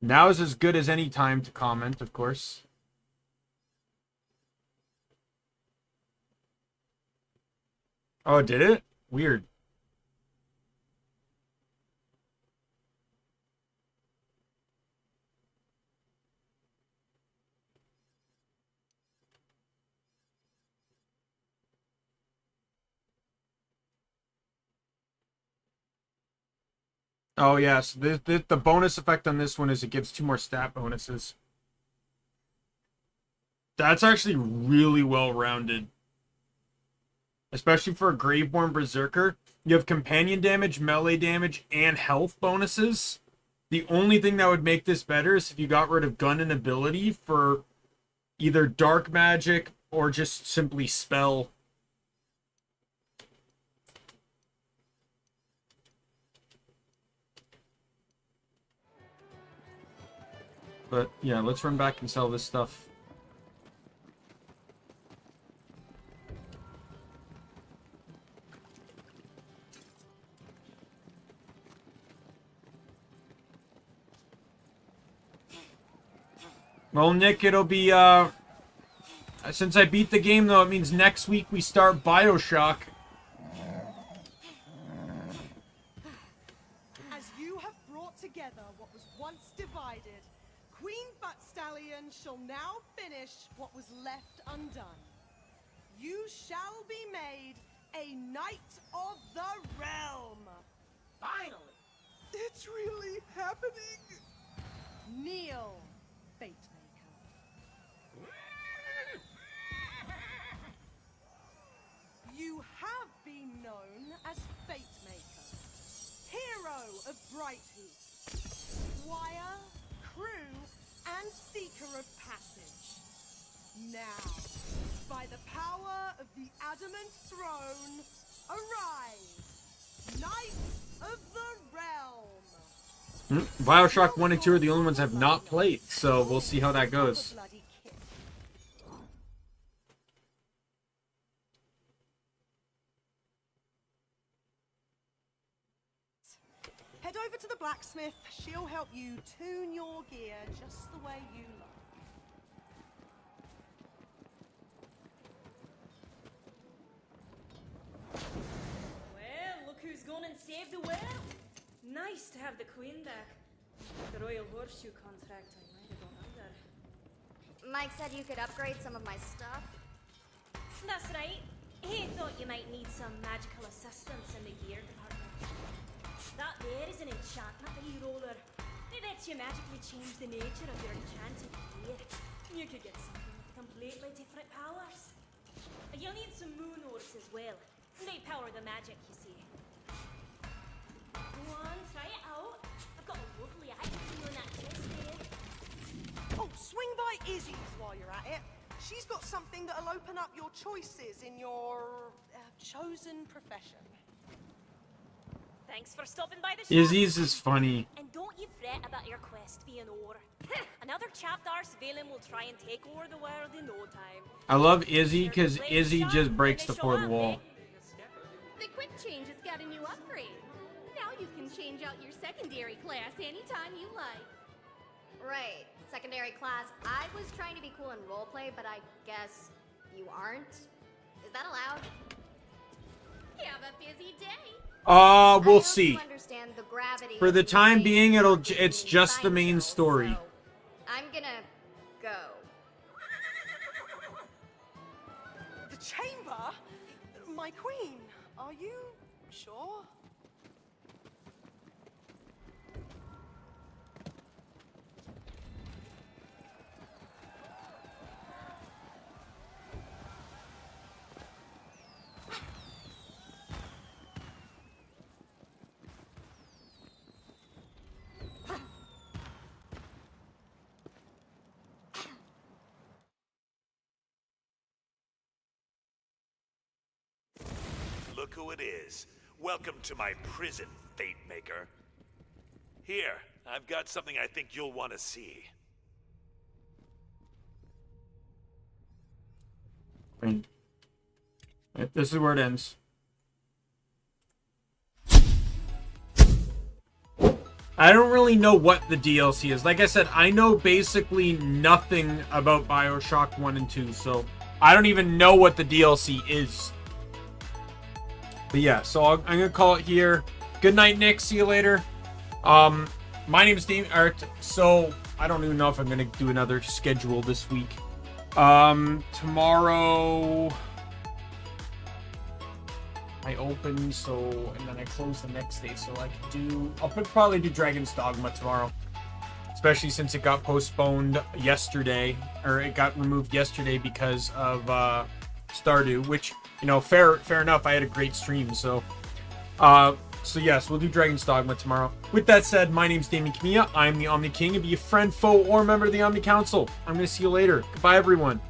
S1: Now is as good as any time to comment, of course. Oh, did it? Weird. Oh, yes. The bonus effect on this one is it gives 2 more stat bonuses. That's actually really well-rounded. Especially for a Graveborn Berserker. You have companion damage, melee damage, and health bonuses. The only thing that would make this better is if you got rid of gun and ability for either dark magic or just simply spell. But yeah, let's run back and sell this stuff. Well, Nick, it'll be, since I beat the game, though, it means next week we start BioShock.
S18: As you have brought together what was once divided, Queen Buttstallion shall now finish what was left undone. You shall be made a Knight of the Realm.
S10: Finally.
S18: It's really happening. Kneel, Fate Maker. You have been known as Fate Maker, hero of Brightheath, squire, crew, and seeker of passage. Now, by the power of the adamant throne, arise, Knight of the Realm.
S1: BioShock 1 and 2 are the only ones I've not played, so we'll see how that goes.
S18: Head over to the blacksmith. She'll help you tune your gear just the way you like.
S19: Well, look who's gone and saved the world. Nice to have the Queen back. The Royal Horseshoe contract I might have gone under.
S2: Mike said you could upgrade some of my stuff.
S19: That's right. He thought you might need some magical assistance in the gear department. That there is an enchantment e-roller. It lets you magically change the nature of your enchanted gear. You could get something with completely different powers. You'll need some moon orbs as well. They power the magic, you see. Go on, try it out. I've got a lovely item on that chest there.
S18: Oh, swing by Izzy's while you're at it. She's got something that'll open up your choices in your chosen profession.
S19: Thanks for stopping by the shop.
S1: Izzy's is funny.
S19: And don't you fret about your quest being over. Another chapter Valen will try and take over the world in no time.
S1: I love Izzy because Izzy just breaks the fourth wall.
S17: The quick change has got a new upgrade. Now you can change out your secondary class anytime you like.
S2: Right, secondary class. I was trying to be cool in roleplay, but I guess you aren't. Is that allowed?
S17: Have a busy day.
S1: We'll see.
S2: Understand the gravity
S1: For the time being, it's just the main story.
S2: I'm gonna go.
S18: The chamber? My queen, are you sure?
S14: Look who it is. Welcome to my prison, Fate Maker. Here, I've got something I think you'll want to see.
S1: Right. This is where it ends. I don't really know what the DLC is. Like I said, I know basically nothing about BioShock 1 and 2, so I don't even know what the DLC is. But yeah, so I'm going to call it here. Good night, Nick. See you later. My name is Daimien. So I don't even know if I'm going to do another schedule this week. Tomorrow I open, and then I close the next day, so I'll probably do Dragon's Dogma tomorrow, especially since it got postponed yesterday, or it got removed yesterday because of Stardew, which, fair enough. I had a great stream, so yes, we'll do Dragon's Dogma tomorrow. With that said, my name's Daimien Kamiya. I'm the Omni King, and be a friend, foe, or member of the Omni Council. I'm going to see you later. Goodbye, everyone.